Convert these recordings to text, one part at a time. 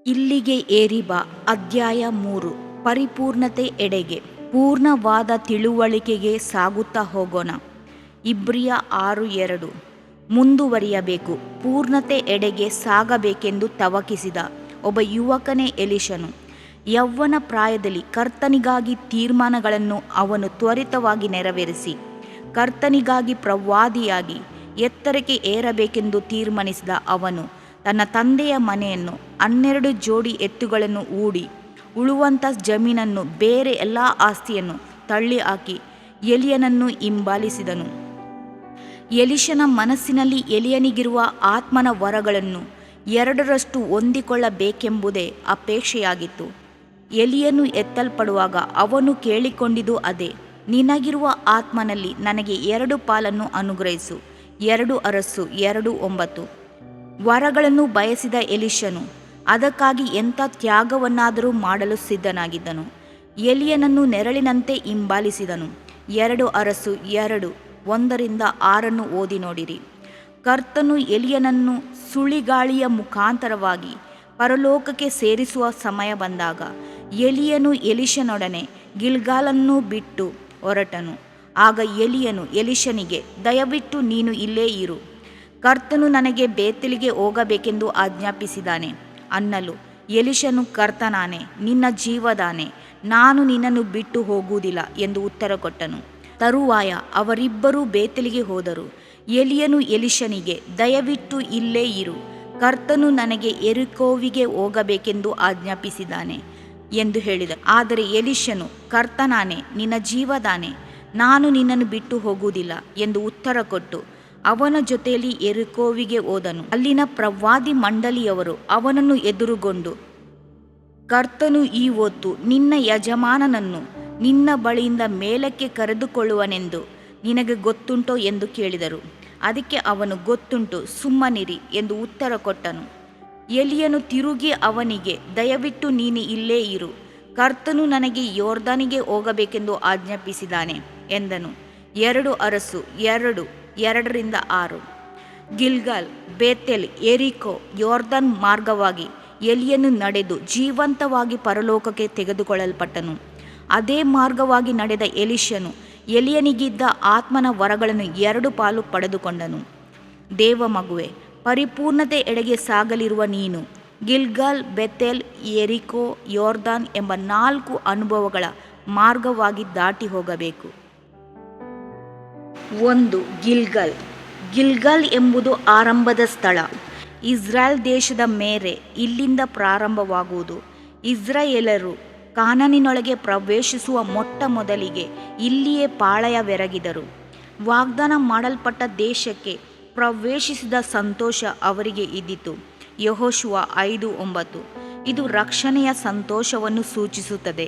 ಇಲ್ಲಿಗೆ ಏರಿ ಬಾ. ಅಧ್ಯಾಯ 3. ಪರಿಪೂರ್ಣತೆ ಎಡೆಗೆ. ಪೂರ್ಣವಾದ ತಿಳುವಳಿಕೆಗೆ ಸಾಗುತ್ತಾ ಹೋಗೋಣ. ಇಬ್ರಿಯ 6:2. ಮುಂದುವರಿಯಬೇಕು, ಪೂರ್ಣತೆ ಎಡೆಗೆ ಸಾಗಬೇಕೆಂದು ತವಕಿಸಿದ ಒಬ್ಬ ಯುವಕನೇ ಎಲಿಷನು. ಯೌವನ ಪ್ರಾಯದಲ್ಲಿ ಕರ್ತನಿಗಾಗಿ ತೀರ್ಮಾನಗಳನ್ನು ಅವನು ತ್ವರಿತವಾಗಿ ನೆರವೇರಿಸಿ, ಕರ್ತನಿಗಾಗಿ ಪ್ರವಾದಿಯಾಗಿ ಎತ್ತರಕ್ಕೆ ಏರಬೇಕೆಂದು ತೀರ್ಮಾನಿಸಿದ ಅವನು ತನ್ನ ತಂದೆಯ ಮನೆಯನ್ನು, 12 ಜೋಡಿ ಎತ್ತುಗಳನ್ನು ಹೂಡಿ, ಉಳುವಂಥ ಜಮೀನನ್ನು, ಬೇರೆ ಎಲ್ಲ ಆಸ್ತಿಯನ್ನು ತಳ್ಳಿ ಹಾಕಿ ಎಲಿಯನನ್ನು ಹಿಂಬಾಲಿಸಿದನು. ಎಲಿಷನ ಮನಸ್ಸಿನಲ್ಲಿ ಎಲಿಯನಿಗಿರುವ ಆತ್ಮನ ವರಗಳನ್ನು 2ರಷ್ಟು ಹೊಂದಿಕೊಳ್ಳಬೇಕೆಂಬುದೇ ಅಪೇಕ್ಷೆಯಾಗಿತ್ತು. ಎಲಿಯನು ಎತ್ತಲ್ಪಡುವಾಗ ಅವನು ಕೇಳಿಕೊಂಡಿದ್ದು ಅದೇ. ನಿನಗಿರುವ ಆತ್ಮನಲ್ಲಿ ನನಗೆ 2 ಪಾಲನ್ನು ಅನುಗ್ರಹಿಸು. 2 ಅರಸು 2:9. ವರಗಳನ್ನು ಬಯಸಿದ ಎಲಿಷನು ಅದಕ್ಕಾಗಿ ಎಂಥ ತ್ಯಾಗವನ್ನಾದರೂ ಮಾಡಲು ಸಿದ್ಧನಾಗಿದ್ದನು. ಎಲಿಯನನ್ನು ನೆರಳಿನಂತೆ ಹಿಂಬಾಲಿಸಿದನು. 2 ಅರಸು 2:1-6 ಓದಿ ನೋಡಿರಿ. ಕರ್ತನು ಎಲಿಯನನ್ನು ಸುಳಿಗಾಳಿಯ ಮುಖಾಂತರವಾಗಿ ಪರಲೋಕಕ್ಕೆ ಸೇರಿಸುವ ಸಮಯ ಬಂದಾಗ ಎಲಿಯನು ಎಲಿಷನೊಡನೆ ಗಿಲ್ಗಾಲನ್ನು ಬಿಟ್ಟು ಹೊರಟನು. ಆಗ ಎಲಿಯನು ಎಲಿಷನಿಗೆ, ದಯವಿಟ್ಟು ನೀನು ಇಲ್ಲೇ ಇರು, ಕರ್ತನು ನನಗೆ ಬೇತೇಲಿಗೆ ಹೋಗಬೇಕೆಂದು ಆಜ್ಞಾಪಿಸಿದ್ದಾನೆ ಅನ್ನಲು ಎಲಿಷನು, ಕರ್ತನಾನೆ, ನಿನ್ನ ಜೀವದಾನೆ, ನಾನು ನಿನ್ನನ್ನು ಬಿಟ್ಟು ಹೋಗುವುದಿಲ್ಲ ಎಂದು ಉತ್ತರ ಕೊಟ್ಟನು. ತರುವಾಯ ಅವರಿಬ್ಬರೂ ಬೇತೇಲಿಗೆ ಹೋದರು. ಎಲಿಯನು ಎಲಿಷನಿಗೆ, ದಯವಿಟ್ಟು ಇಲ್ಲೇ ಇರು, ಕರ್ತನು ನನಗೆ ಯೆರಿಕೋವಿಗೆ ಹೋಗಬೇಕೆಂದು ಆಜ್ಞಾಪಿಸಿದ್ದಾನೆ ಎಂದು ಹೇಳಿದ. ಆದರೆ ಎಲಿಷನು, ಕರ್ತನಾನೆ, ನಿನ್ನ ಜೀವದಾನೆ, ನಾನು ನಿನ್ನನ್ನು ಬಿಟ್ಟು ಹೋಗುವುದಿಲ್ಲ ಎಂದು ಉತ್ತರ ಕೊಟ್ಟು ಅವನ ಜೊತೆಯಲ್ಲಿ ಯೆರಿಕೋವಿಗೆ ಹೋದನು. ಅಲ್ಲಿನ ಪ್ರವಾದಿ ಮಂಡಳಿಯವರು ಅವನನ್ನು ಎದುರುಗೊಂಡು, ಕರ್ತನು ಈ ಹೊತ್ತು ನಿನ್ನ ಯಜಮಾನನನ್ನು ನಿನ್ನ ಬಳಿಯಿಂದ ಮೇಲಕ್ಕೆ ಕರೆದುಕೊಳ್ಳುವನೆಂದು ನಿನಗೆ ಗೊತ್ತುಂಟೋ ಎಂದು ಕೇಳಿದರು. ಅದಕ್ಕೆ ಅವನು, ಗೊತ್ತುಂಟು, ಸುಮ್ಮನಿರಿ ಎಂದು ಉತ್ತರ ಕೊಟ್ಟನು. ಎಲಿಯನು ತಿರುಗಿ ಅವನಿಗೆ, ದಯವಿಟ್ಟು ನೀನು ಇಲ್ಲೇ ಇರು, ಕರ್ತನು ನನಗೆ ಯೊರ್ದಾನಿಗೆ ಹೋಗಬೇಕೆಂದು ಆಜ್ಞಾಪಿಸಿದ್ದಾನೆ ಎಂದನು. 2 ಅರಸು 2:2-6. ಗಿಲ್ಗಾಲ್, ಬೇತೇಲ್, ಯೆರಿಕೋ, ಯೊರ್ದಾನ್ ಮಾರ್ಗವಾಗಿ ಎಲಿಯನು ನಡೆದು ಜೀವಂತವಾಗಿ ಪರಲೋಕಕ್ಕೆ ತೆಗೆದುಕೊಳ್ಳಲ್ಪಟ್ಟನು. ಅದೇ ಮಾರ್ಗವಾಗಿ ನಡೆದ ಎಲಿಷನು ಎಲಿಯನಿಗಿದ್ದ ಆತ್ಮನ ವರಗಳನ್ನು 2 ಪಾಲು ಪಡೆದುಕೊಂಡನು. ದೇವ ಮಗುವೆ, ಪರಿಪೂರ್ಣತೆ ಎಡೆಗೆ ಸಾಗಲಿರುವ ನೀನು ಗಿಲ್ಗಾಲ್, ಬೇತೇಲ್, ಯೆರಿಕೋ, ಯೊರ್ದಾನ್ ಎಂಬ 4 ಅನುಭವಗಳ ಮಾರ್ಗವಾಗಿ ದಾಟಿ ಹೋಗಬೇಕು. 1. ಗಿಲ್ಗಾಲ್. ಗಿಲ್ಗಾಲ್ ಎಂಬುದು ಆರಂಭದ ಸ್ಥಳ. ಇಸ್ರಾಯೇಲ್ ದೇಶದ ಮೇರೆ ಇಲ್ಲಿಂದ ಪ್ರಾರಂಭವಾಗುವುದು. ಇಸ್ರಾಯೇಲರು ಕಾನಾನಿನೊಳಗೆ ಪ್ರವೇಶಿಸುವ ಮೊಟ್ಟ ಮೊದಲಿಗೆ ಇಲ್ಲಿಯೇ ಪಾಳೆಯವೆರಗಿದರು. ವಾಗ್ದಾನ ಮಾಡಲ್ಪಟ್ಟ ದೇಶಕ್ಕೆ ಪ್ರವೇಶಿಸಿದ ಸಂತೋಷ ಅವರಿಗೆ ಇದ್ದಿತು. ಯೆಹೋಶುವ 5:9. ಇದು ರಕ್ಷಣೆಯ ಸಂತೋಷವನ್ನು ಸೂಚಿಸುತ್ತದೆ.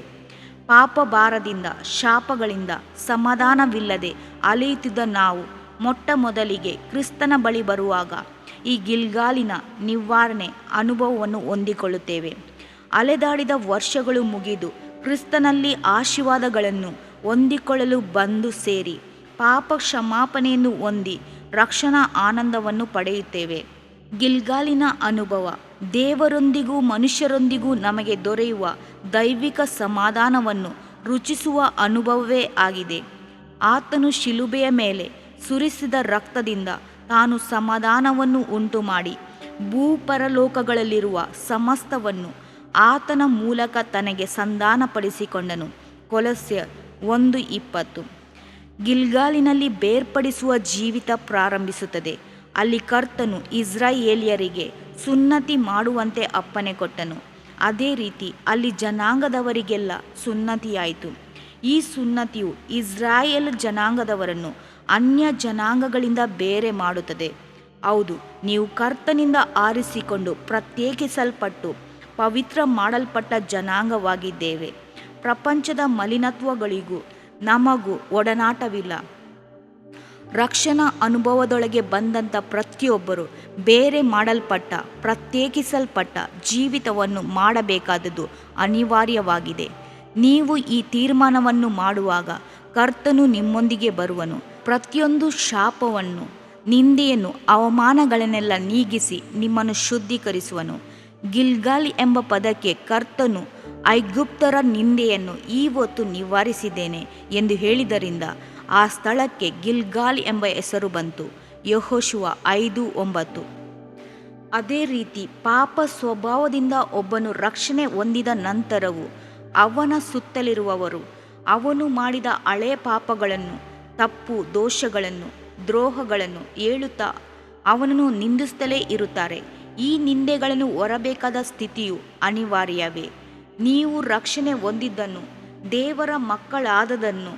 ಪಾಪ ಭಾರದಿಂದ, ಶಾಪಗಳಿಂದ ಸಮಾಧಾನವಿಲ್ಲದೆ ಅಲೆಯುತ್ತಿದ್ದ ನಾವು ಮೊಟ್ಟ ಮೊದಲಿಗೆ ಕ್ರಿಸ್ತನ ಬಳಿ ಬರುವಾಗ ಈ ಗಿಲ್ಗಾಲಿನ ನಿವಾರಣೆ ಅನುಭವವನ್ನು ಹೊಂದಿಕೊಳ್ಳುತ್ತೇವೆ. ಅಲೆದಾಡಿದ ವರ್ಷಗಳು ಮುಗಿದು ಕ್ರಿಸ್ತನಲ್ಲಿ ಆಶೀರ್ವಾದಗಳನ್ನು ಹೊಂದಿಕೊಳ್ಳಲು ಬಂದು ಸೇರಿ ಪಾಪ ಕ್ಷಮಾಪಣೆಯನ್ನು ಹೊಂದಿ ರಕ್ಷಣಾ ಆನಂದವನ್ನು ಪಡೆಯುತ್ತೇವೆ. ಗಿಲ್ಗಾಲಿನ ಅನುಭವ ದೇವರೊಂದಿಗೂ ಮನುಷ್ಯರೊಂದಿಗೂ ನಮಗೆ ದೊರೆಯುವ ದೈವಿಕ ಸಮಾಧಾನವನ್ನು ರುಚಿಸುವ ಅನುಭವವೇ ಆಗಿದೆ. ಆತನು ಶಿಲುಬೆಯ ಮೇಲೆ ಸುರಿಸಿದ ರಕ್ತದಿಂದ ತಾನು ಸಮಾಧಾನವನ್ನು ಉಂಟುಮಾಡಿ ಭೂಪರಲೋಕಗಳಲ್ಲಿರುವ ಸಮಸ್ತವನ್ನು ಆತನ ಮೂಲಕ ತನಗೆ ಸಂಧಾನಪಡಿಸಿಕೊಂಡನು. ಕೊಲೊಸ್ಸೆ 1:20. ಗಿಲ್ಗಾಲಿನಲ್ಲಿ ಬೇರ್ಪಡಿಸುವ ಜೀವಿತ ಪ್ರಾರಂಭಿಸುತ್ತದೆ. ಅಲ್ಲಿ ಕರ್ತನು ಇಸ್ರಾಯೇಲ್ಯರಿಗೆ ಸುನ್ನತಿ ಮಾಡುವಂತೆ ಅಪ್ಪಣೆ ಕೊಟ್ಟನು. ಅದೇ ರೀತಿ ಅಲ್ಲಿ ಜನಾಂಗದವರಿಗೆಲ್ಲ ಸುನ್ನತಿಯಾಯಿತು. ಈ ಸುನ್ನತಿಯು ಇಸ್ರಾಯೇಲ್ ಜನಾಂಗದವರನ್ನು ಅನ್ಯ ಜನಾಂಗಗಳಿಂದ ಬೇರೆ ಮಾಡುತ್ತದೆ. ಹೌದು, ನೀವು ಕರ್ತನಿಂದ ಆರಿಸಿಕೊಂಡು ಪ್ರತ್ಯೇಕಿಸಲ್ಪಟ್ಟು ಪವಿತ್ರ ಮಾಡಲ್ಪಟ್ಟ ಜನಾಂಗವಾಗಿದ್ದೇವೆ. ಪ್ರಪಂಚದ ಮಲಿನತ್ವಗಳಿಗೂ ನಮಗೂ ಒಡನಾಟವಿಲ್ಲ. ರಕ್ಷಣಾ ಅನುಭವದೊಳಗೆ ಬಂದಂಥ ಪ್ರತಿಯೊಬ್ಬರು ಬೇರೆ ಮಾಡಲ್ಪಟ್ಟ, ಪ್ರತ್ಯೇಕಿಸಲ್ಪಟ್ಟ ಜೀವಿತವನ್ನು ಮಾಡಬೇಕಾದದ್ದು ಅನಿವಾರ್ಯವಾಗಿದೆ. ನೀವು ಈ ತೀರ್ಮಾನವನ್ನು ಮಾಡುವಾಗ ಕರ್ತನು ನಿಮ್ಮೊಂದಿಗೆ ಬರುವನು. ಪ್ರತಿಯೊಂದು ಶಾಪವನ್ನು, ನಿಂದೆಯನ್ನು, ಅವಮಾನಗಳನ್ನೆಲ್ಲ ನೀಗಿಸಿ ನಿಮ್ಮನ್ನು ಶುದ್ಧೀಕರಿಸುವನು. ಗಿಲ್ಗಾಲ್ ಎಂಬ ಪದಕ್ಕೆ ಕರ್ತನು ಐಗುಪ್ತರ ನಿಂದೆಯನ್ನು ಇವತ್ತು ನಿವಾರಿಸಿದ್ದೇನೆ ಎಂದು ಹೇಳಿದ್ದರಿಂದ ಆ ಸ್ಥಳಕ್ಕೆ ಗಿಲ್ಗಾಲ್ ಎಂಬ ಹೆಸರು ಬಂತು. ಯೆಹೋಶುವ 5:9. ಅದೇ ರೀತಿ ಪಾಪ ಸ್ವಭಾವದಿಂದ ಒಬ್ಬನು ರಕ್ಷಣೆ ಹೊಂದಿದ ನಂತರವೂ ಅವನ ಸುತ್ತಲಿರುವವರು ಅವನು ಮಾಡಿದ ಹಳೆಯ ಪಾಪಗಳನ್ನು, ತಪ್ಪು ದೋಷಗಳನ್ನು, ದ್ರೋಹಗಳನ್ನು ಹೇಳುತ್ತಾ ಅವನನ್ನು ನಿಂದಿಸುತ್ತಲೇ ಇರುತ್ತಾರೆ. ಈ ನಿಂದೆಗಳನ್ನು ಹೊರಬೇಕಾದ ಸ್ಥಿತಿಯು ಅನಿವಾರ್ಯವೇ? ನೀವು ರಕ್ಷಣೆ ಹೊಂದಿದ್ದನ್ನು, ದೇವರ ಮಕ್ಕಳಾದದನ್ನು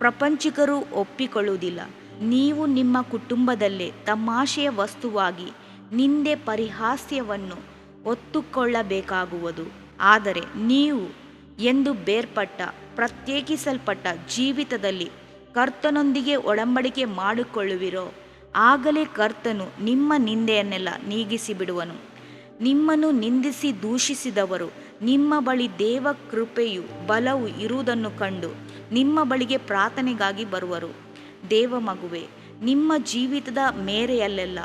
ಪ್ರಪಂಚಿಕರು ಒಪ್ಪಿಕೊಳ್ಳುವುದಿಲ್ಲ. ನೀವು ನಿಮ್ಮ ಕುಟುಂಬದಲ್ಲೇ ತಮಾಷೆಯ ವಸ್ತುವಾಗಿ ನಿಂದೆ ಪರಿಹಾಸ್ಯವನ್ನು ಹೊತ್ತುಕೊಳ್ಳಬೇಕಾಗುವುದು. ಆದರೆ ನೀವು ಎಂದು ಬೇರ್ಪಟ್ಟ ಪ್ರತ್ಯೇಕಿಸಲ್ಪಟ್ಟ ಜೀವಿತದಲ್ಲಿ ಕರ್ತನೊಂದಿಗೆ ಒಡಂಬಡಿಕೆ ಮಾಡಿಕೊಳ್ಳುವಿರೋ, ಆಗಲೇ ಕರ್ತನು ನಿಮ್ಮ ನಿಂದೆಯನ್ನೆಲ್ಲ ನೀಗಿಸಿಬಿಡುವನು. ನಿಮ್ಮನ್ನು ನಿಂದಿಸಿ ದೂಷಿಸಿದವರು ನಿಮ್ಮ ಬಳಿ ದೇವ ಕೃಪೆಯು ಬಲವು ಇರುವುದನ್ನು ಕಂಡು ನಿಮ್ಮ ಬಳಿಗೆ ಪ್ರಾರ್ಥನೆಗಾಗಿ ಬರುವರು. ದೇವ ಮಗುವೆ, ನಿಮ್ಮ ಜೀವಿತದ ಮೇರೆಯಲ್ಲೆಲ್ಲ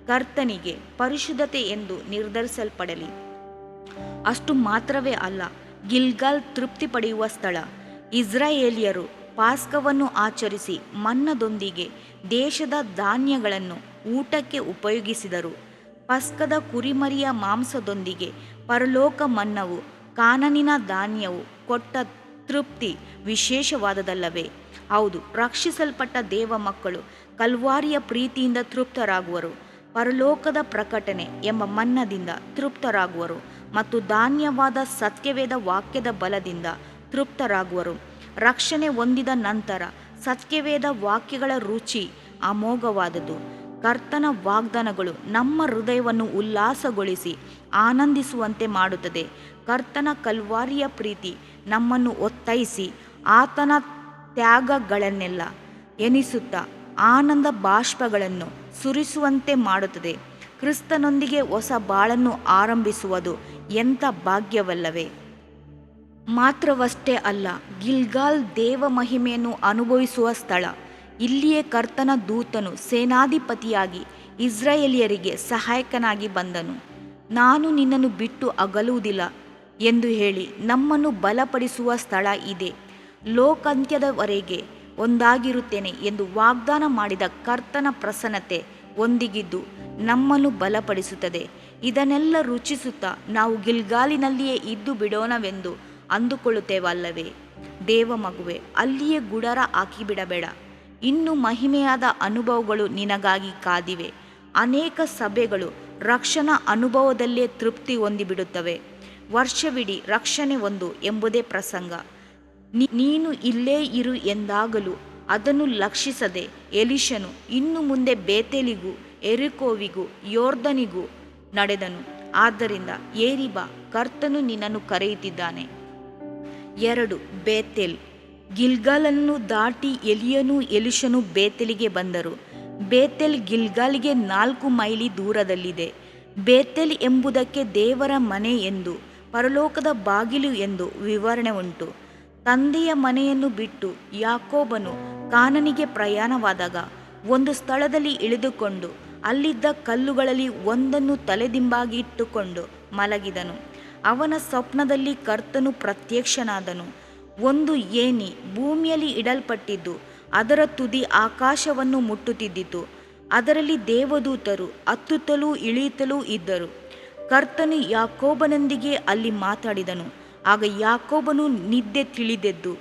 ಕರ್ತನಿಗೆ ಪರಿಶುದ್ಧತೆ ಎಂದು ನಿರ್ಧರಿಸಲ್ಪಡಲಿ. ಅಷ್ಟು ಮಾತ್ರವೇ ಅಲ್ಲ, ಗಿಲ್ಗಾಲ್ ತೃಪ್ತಿ ಪಡೆಯುವ ಸ್ಥಳ. ಇಸ್ರಾಯೇಲಿಯರು ಪಾಸ್ಕವನ್ನು ಆಚರಿಸಿ ಮನ್ನದೊಂದಿಗೆ ದೇಶದ ಧಾನ್ಯಗಳನ್ನು ಊಟಕ್ಕೆ ಉಪಯೋಗಿಸಿದರು. ಪಸ್ಕದ ಕುರಿಮರಿಯ ಮಾಂಸದೊಂದಿಗೆ ಪರಲೋಕ ಮನ್ನವು, ಕಾನಾನಿನ ಧಾನ್ಯವು ಕೊಟ್ಟ ತೃಪ್ತಿ ವಿಶೇಷವಾದದಲ್ಲವೇ? ಹೌದು, ರಕ್ಷಿಸಲ್ಪಟ್ಟ ದೇವ ಮಕ್ಕಳು ಕಲ್ವಾರಿಯ ಪ್ರೀತಿಯಿಂದ ತೃಪ್ತರಾಗುವರು, ಪರಲೋಕದ ಪ್ರಕಟಣೆ ಎಂಬ ಮನ್ನದಿಂದ ತೃಪ್ತರಾಗುವರು ಮತ್ತು ಧಾನ್ಯವಾದ ಸತ್ಯವೇದ ವಾಕ್ಯದ ಬಲದಿಂದ ತೃಪ್ತರಾಗುವರು. ರಕ್ಷಣೆ ಹೊಂದಿದ ನಂತರ ಸತ್ಯವೇದ ವಾಕ್ಯಗಳ ರುಚಿ ಅಮೋಘವಾದದ್ದು. ಕರ್ತನ ವಾಗ್ದಾನಗಳು ನಮ್ಮ ಹೃದಯವನ್ನು ಉಲ್ಲಾಸಗೊಳಿಸಿ ಆನಂದಿಸುವಂತೆ ಮಾಡುತ್ತದೆ. ಕರ್ತನ ಕಲ್ವಾರಿಯ ಪ್ರೀತಿ ನಮ್ಮನ್ನು ಒತ್ತೈಸಿ ಆತನ ತ್ಯಾಗಗಳನ್ನೆಲ್ಲ ಎನಿಸುತ್ತಾ ಆನಂದ ಬಾಷ್ಪಗಳನ್ನು ಸುರಿಸುವಂತೆ ಮಾಡುತ್ತದೆ. ಕ್ರಿಸ್ತನೊಂದಿಗೆ ಹೊಸ ಬಾಳನ್ನು ಆರಂಭಿಸುವುದು ಎಂಥ ಭಾಗ್ಯವಲ್ಲವೇ? ಮಾತ್ರವಷ್ಟೇ ಅಲ್ಲ, ಗಿಲ್ಗಾಲ್ ದೇವ ಮಹಿಮೆಯನ್ನು ಅನುಭವಿಸುವ ಸ್ಥಳ. ಇಲ್ಲಿಯೇ ಕರ್ತನ ದೂತನು ಸೇನಾಧಿಪತಿಯಾಗಿ ಇಸ್ರಾಯೇಲಿಯರಿಗೆ ಸಹಾಯಕನಾಗಿ ಬಂದನು. ನಾನು ನಿನ್ನನ್ನು ಬಿಟ್ಟು ಅಗಲುವುದಿಲ್ಲ ಎಂದು ಹೇಳಿ ನಮ್ಮನ್ನು ಬಲಪಡಿಸುವ ಸ್ಥಳ ಇದೆ. ಲೋಕಾಂತ್ಯದವರೆಗೆ ಒಂದಾಗಿರುತ್ತೇನೆ ಎಂದು ವಾಗ್ದಾನ ಮಾಡಿದ ಕರ್ತನ ಪ್ರಸನ್ನತೆ ಒಂದಿಗಿದ್ದು ನಮ್ಮನ್ನು ಬಲಪಡಿಸುತ್ತದೆ. ಇದನ್ನೆಲ್ಲ ರುಚಿಸುತ್ತಾ ನಾವು ಗಿಲ್ಗಾಲಿನಲ್ಲಿಯೇ ಇದ್ದು ಬಿಡೋಣವೆಂದು ಅಂದುಕೊಳ್ಳುತ್ತೇವಲ್ಲವೇ? ದೇವ ಮಗುವೆ, ಅಲ್ಲಿಯೇ ಗುಡಾರ ಹಾಕಿಬಿಡಬೇಡ. ಇನ್ನು ಮಹಿಮೆಯಾದ ಅನುಭವಗಳು ನಿನಗಾಗಿ ಕಾದಿವೆ. ಅನೇಕ ಸಭೆಗಳು ರಕ್ಷಣಾ ಅನುಭವದಲ್ಲೇ ತೃಪ್ತಿ ಹೊಂದಿಬಿಡುತ್ತವೆ. ವರ್ಷವಿಡೀ ರಕ್ಷಣೆ ಹೊಂದು ಎಂಬುದೇ ಪ್ರಸಂಗ. ನೀನು ಇಲ್ಲೇ ಇರು ಎಂದಾಗಲೂ ಅದನ್ನು ಲಕ್ಷಿಸದೆ ಎಲೀಷನು ಇನ್ನು ಮುಂದೆ ಬೇತೇಲಿಗೂ ಯೆರಿಕೋವಿಗೂ ಯೊರ್ದನಿಗೂ ನಡೆದನು. ಆದ್ದರಿಂದ ಏರಿ ಬಾ, ಕರ್ತನು ನಿನ್ನನ್ನು ಕರೆಯುತ್ತಿದ್ದಾನೆ. 2. ಬೇತೇಲ್. ಗಿಲ್ಗಾಲನ್ನು ದಾಟಿ ಎಲಿಯನೂ ಎಲೀಷನೂ ಬೇತೇಲಿಗೆ ಬಂದರು. ಬೇತೇಲ್ ಗಿಲ್ಗಾಲಿಗೆ 4 ಮೈಲಿ ದೂರದಲ್ಲಿದೆ. ಬೇತೇಲ್ ಎಂಬುದಕ್ಕೆ ದೇವರ ಮನೆ ಎಂದು, ಪರಲೋಕದ ಬಾಗಿಲು ಎಂದು ವಿವರಣೆ ಉಂಟು. ತಂದೆಯ ಮನೆಯನ್ನು ಬಿಟ್ಟು ಯಾಕೋಬನು ಕಾನಾನಿಗೆ ಪ್ರಯಾಣವಾದಾಗ ಒಂದು ಸ್ಥಳದಲ್ಲಿ ಇಳಿದುಕೊಂಡು ಅಲ್ಲಿದ್ದ ಕಲ್ಲುಗಳಲ್ಲಿ ಒಂದನ್ನು ತಲೆದಿಂಬಾಗಿ ಇಟ್ಟುಕೊಂಡು ಮಲಗಿದನು. ಅವನ ಸ್ವಪ್ನದಲ್ಲಿ ಕರ್ತನು ಪ್ರತ್ಯಕ್ಷನಾದನು. ಒಂದು ಏಣಿ ಭೂಮಿಯಲ್ಲಿ ಇಡಲ್ಪಟ್ಟಿದ್ದು ಅದರ ತುದಿ ಆಕಾಶವನ್ನು ಮುಟ್ಟುತ್ತಿದ್ದಿತು. ಅದರಲ್ಲಿ ದೇವದೂತರು ಹತ್ತುತ್ತಲೂ ಇಳಿಯುತ್ತಲೂ ಇದ್ದರು. ಕರ್ತನು ಯಾಕೋಬನೊಂದಿಗೆ ಅಲ್ಲಿ ಮಾತಾಡಿದನು. ಆಗ ಯಾಕೋಬನು ನಿದ್ದೆ ತಿಳಿದೆದ್ದು,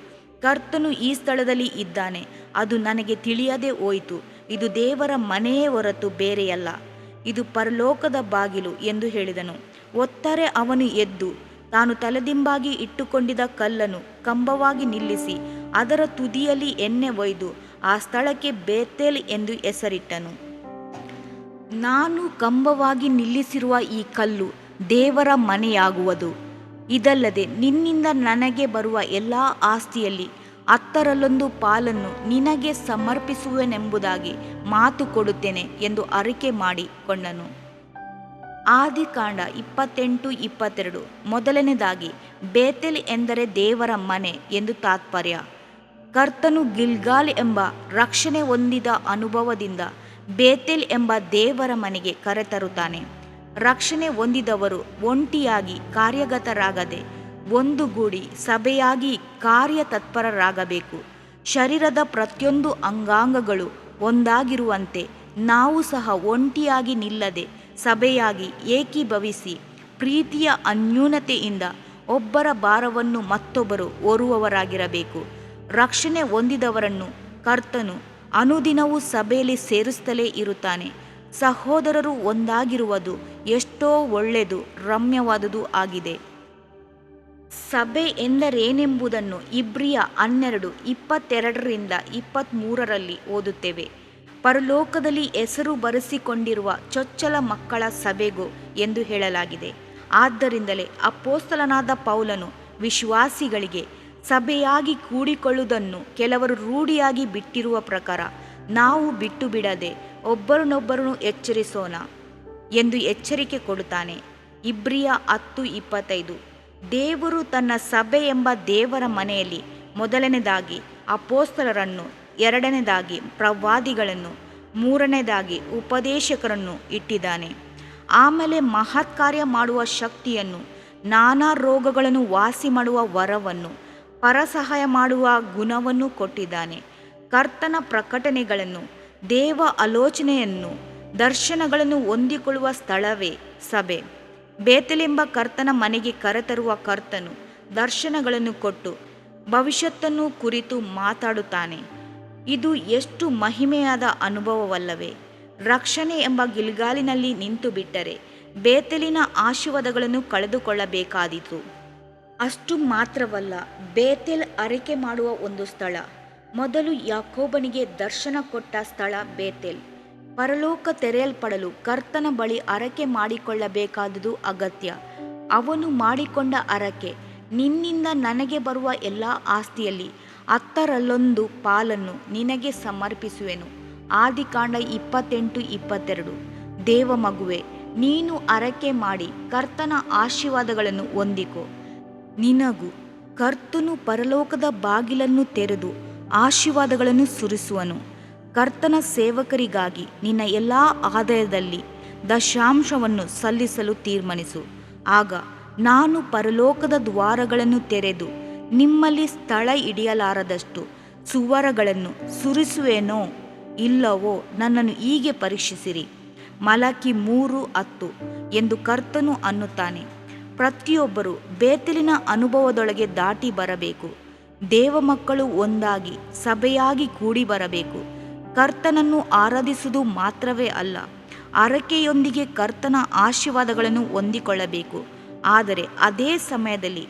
ಕರ್ತನು ಈ ಸ್ಥಳದಲ್ಲಿ ಇದ್ದಾನೆ, ಅದು ನನಗೆ ತಿಳಿಯದೆ ಹೋಯಿತು. ಇದು ದೇವರ ಮನೆಯೇ ಹೊರತು ಬೇರೆಯಲ್ಲ, ಇದು ಪರಲೋಕದ ಬಾಗಿಲು ಎಂದು ಹೇಳಿದನು. ಒತ್ತಾರೆ ಅವನು ಎದ್ದು ತಾನು ತಲೆದಿಂಬಾಗಿ ಇಟ್ಟುಕೊಂಡಿದ್ದ ಕಲ್ಲನ್ನು ಕಂಬವಾಗಿ ನಿಲ್ಲಿಸಿ ಅದರ ತುದಿಯಲ್ಲಿ ಎಣ್ಣೆ ಒಯ್ದು ಆ ಸ್ಥಳಕ್ಕೆ ಬೇತೇಲ್ ಎಂದು ಹೆಸರಿಟ್ಟನು. ನಾನು ಕಂಬವಾಗಿ ನಿಲ್ಲಿಸಿರುವ ಈ ಕಲ್ಲು ದೇವರ ಮನೆಯಾಗುವುದು. ಇದಲ್ಲದೆ ನಿನ್ನಿಂದ ನನಗೆ ಬರುವ ಎಲ್ಲ ಆಸ್ತಿಯಲ್ಲಿ 10 ಪಾಲನ್ನು ನಿನಗೆ ಸಮರ್ಪಿಸುವೆನೆಂಬುದಾಗಿ ಮಾತು ಕೊಡುತ್ತೇನೆ ಎಂದು ಅರಿಕೆ ಮಾಡಿಕೊಂಡನು. ಆದಿಕಾಂಡ 28:22. ಮೊದಲನೇದಾಗಿ ಬೇತೇಲ್ ಎಂದರೆ ದೇವರ ಮನೆ ಎಂದು ತಾತ್ಪರ್ಯ. ಕರ್ತನು ಗಿಲ್ಗಾಲ್ ಎಂಬ ರಕ್ಷಣೆ ಹೊಂದಿದ ಅನುಭವದಿಂದ ಬೇತೇಲ್ ಎಂಬ ದೇವರ ಮನೆಗೆ ಕರೆತರುತ್ತಾನೆ. ರಕ್ಷಣೆ ಹೊಂದಿದವರು ಒಂಟಿಯಾಗಿ ಕಾರ್ಯಗತರಾಗದೆ ಒಂದುಗೂಡಿ ಸಭೆಯಾಗಿ ಕಾರ್ಯತತ್ಪರರಾಗಬೇಕು. ಶರೀರದ ಪ್ರತಿಯೊಂದು ಅಂಗಾಂಗಗಳು ಒಂದಾಗಿರುವಂತೆ ನಾವು ಸಹ ಒಂಟಿಯಾಗಿ ನಿಲ್ಲದೆ ಸಭೆಯಾಗಿ ಏಕೀಭವಿಸಿ ಪ್ರೀತಿಯ ಅನ್ಯೂನತೆಯಿಂದ ಒಬ್ಬರ ಭಾರವನ್ನು ಮತ್ತೊಬ್ಬರು ಹೊರುವವರಾಗಿರಬೇಕು. ರಕ್ಷಣೆ ಹೊಂದಿದವರನ್ನು ಕರ್ತನು ಅನುದಿನವೂ ಸಭೆಯಲ್ಲಿ ಸೇರಿಸುತ್ತಲೇ ಇರುತ್ತಾನೆ. ಸಹೋದರರು ಒಂದಾಗಿರುವುದು ಎಷ್ಟೋ ಒಳ್ಳೆಯದು, ರಮ್ಯವಾದುದು ಆಗಿದೆ. ಸಭೆ ಎಂದರೇನೆಂಬುದನ್ನು ಇಬ್ರಿಯ 12:22-23 ಓದುತ್ತೇವೆ. ಪರಲೋಕದಲ್ಲಿ ಹೆಸರು ಬರೆಸಿಕೊಂಡಿರುವ ಚೊಚ್ಚಲ ಮಕ್ಕಳ ಸಭೆಗೂ ಎಂದು ಹೇಳಲಾಗಿದೆ. ಆದ್ದರಿಂದಲೇ ಅಪೊಸ್ತಲನಾದ ಪೌಲನು ವಿಶ್ವಾಸಿಗಳಿಗೆ ಸಭೆಯಾಗಿ ಕೂಡಿಕೊಳ್ಳುವುದನ್ನು ಕೆಲವರು ರೂಢಿಯಾಗಿ ಬಿಟ್ಟಿರುವ ಪ್ರಕಾರ ನಾವು ಬಿಟ್ಟು ಬಿಡದೆ ಒಬ್ಬರನ್ನೊಬ್ಬರನ್ನು ಎಚ್ಚರಿಸೋಣ ಎಂದು ಎಚ್ಚರಿಕೆ ಕೊಡುತ್ತಾನೆ. ಇಬ್ರಿಯ 10:25 ದೇವರು ತನ್ನ ಸಭೆ ಎಂಬ ದೇವರ ಮನೆಯಲ್ಲಿ ಮೊದಲನೇದಾಗಿ ಅಪೊಸ್ತಲರನ್ನು, ಎರಡನೇದಾಗಿ ಪ್ರವಾದಿಗಳನ್ನು, ಮೂರನೇದಾಗಿ ಉಪದೇಶಕರನ್ನು ಇಟ್ಟಿದ್ದಾನೆ. ಆಮೇಲೆ ಮಹತ್ಕಾರ್ಯ ಮಾಡುವ ಶಕ್ತಿಯನ್ನು, ನಾನಾ ರೋಗಗಳನ್ನು ವಾಸಿ ಮಾಡುವ ವರವನ್ನು, ಪರಸಹಾಯ ಮಾಡುವ ಗುಣವನ್ನು ಕೊಟ್ಟಿದ್ದಾನೆ. ಕರ್ತನ ಪ್ರಕಟಣೆಗಳನ್ನು, ದೇವ ಆಲೋಚನೆಯನ್ನು, ದರ್ಶನಗಳನ್ನು ಹೊಂದಿಕೊಳ್ಳುವ ಸ್ಥಳವೇ ಸಭೆ. ಬೇತಲೆಂಬ ಕರ್ತನ ಮನೆಗೆ ಕರೆತರುವ ಕರ್ತನು ದರ್ಶನಗಳನ್ನು ಕೊಟ್ಟು ಭವಿಷ್ಯತ್ತನ್ನು ಕುರಿತು ಮಾತಾಡುತ್ತಾನೆ. ಇದು ಎಷ್ಟು ಮಹಿಮೆಯಾದ ಅನುಭವವಲ್ಲವೇ? ರಕ್ಷಣೆ ಎಂಬ ಗಿಲ್ಗಾಲಿನಲ್ಲಿ ನಿಂತು ಬಿಟ್ಟರೆ ಬೇತೇಲಿನ ಆಶೀರ್ವಾದಗಳನ್ನು ಕಳೆದುಕೊಳ್ಳಬೇಕಾದೀತು. ಅಷ್ಟು ಮಾತ್ರವಲ್ಲ, ಬೇತೇಲ್ ಅರಿಕೆ ಮಾಡುವ ಒಂದು ಸ್ಥಳ. ಮೊದಲು ಯಾಕೋಬನಿಗೆ ದರ್ಶನ ಕೊಟ್ಟ ಸ್ಥಳ ಬೇತೇಲ್. ಪರಲೋಕ ತೆರೆಯಲ್ಪಡಲು ಕರ್ತನ ಬಳಿ ಅರಕೆ ಮಾಡಿಕೊಳ್ಳಬೇಕಾದುದು ಅಗತ್ಯ. ಅವನು ಮಾಡಿಕೊಂಡ ಅರಕೆ, ನಿನ್ನಿಂದ ನನಗೆ ಬರುವ ಎಲ್ಲ ಆಸ್ತಿಯಲ್ಲಿ 10 ಪಾಲನ್ನು ನಿನಗೆ ಸಮರ್ಪಿಸುವೆನು. ಆದಿಕಾಂಡ 28:22. ದೇವ ಮಗುವೆ, ನೀನು ಅರಕೆ ಮಾಡಿ ಕರ್ತನ ಆಶೀರ್ವಾದಗಳನ್ನು ಹೊಂದಿಕೋ. ನಿನಗೂ ಕರ್ತನು ಪರಲೋಕದ ಬಾಗಿಲನ್ನು ತೆರೆದು ಆಶೀರ್ವಾದಗಳನ್ನು ಸುರಿಸುವನು. ಕರ್ತನ ಸೇವಕರಿಗಾಗಿ ನಿನ್ನ ಎಲ್ಲ ಆದಾಯದಲ್ಲಿ ದಶಾಂಶವನ್ನು ಸಲ್ಲಿಸಲು ತೀರ್ಮಾನಿಸು. ಆಗ ನಾನು ಪರಲೋಕದ ದ್ವಾರಗಳನ್ನು ತೆರೆದು ನಿಮ್ಮಲ್ಲಿ ಸ್ಥಳ ಹಿಡಿಯಲಾರದಷ್ಟು ಸುವರಗಳನ್ನು ಸುರಿಸುವೆನೋ ಇಲ್ಲವೋ ನನ್ನನ್ನು ಹೀಗೆ ಪರೀಕ್ಷಿಸಿರಿ. ಮಲಕಿ 3:10 ಎಂದು ಕರ್ತನು ಅನ್ನುತ್ತಾನೆ. ಪ್ರತಿಯೊಬ್ಬರೂ ಬೇತೇಲಿನ ಅನುಭವದೊಳಗೆ ದಾಟಿ ಬರಬೇಕು. ದೇವ ಮಕ್ಕಳು ಒಂದಾಗಿ ಸಭೆಯಾಗಿ ಕೂಡಿ ಬರಬೇಕು. ಕರ್ತನನ್ನು ಆರಾಧಿಸುವುದು ಮಾತ್ರವೇ ಅಲ್ಲ, ಅರಕೆಯೊಂದಿಗೆ ಕರ್ತನ ಆಶೀರ್ವಾದಗಳನ್ನು ಹೊಂದಿಕೊಳ್ಳಬೇಕು. ಆದರೆ ಅದೇ ಸಮಯದಲ್ಲಿ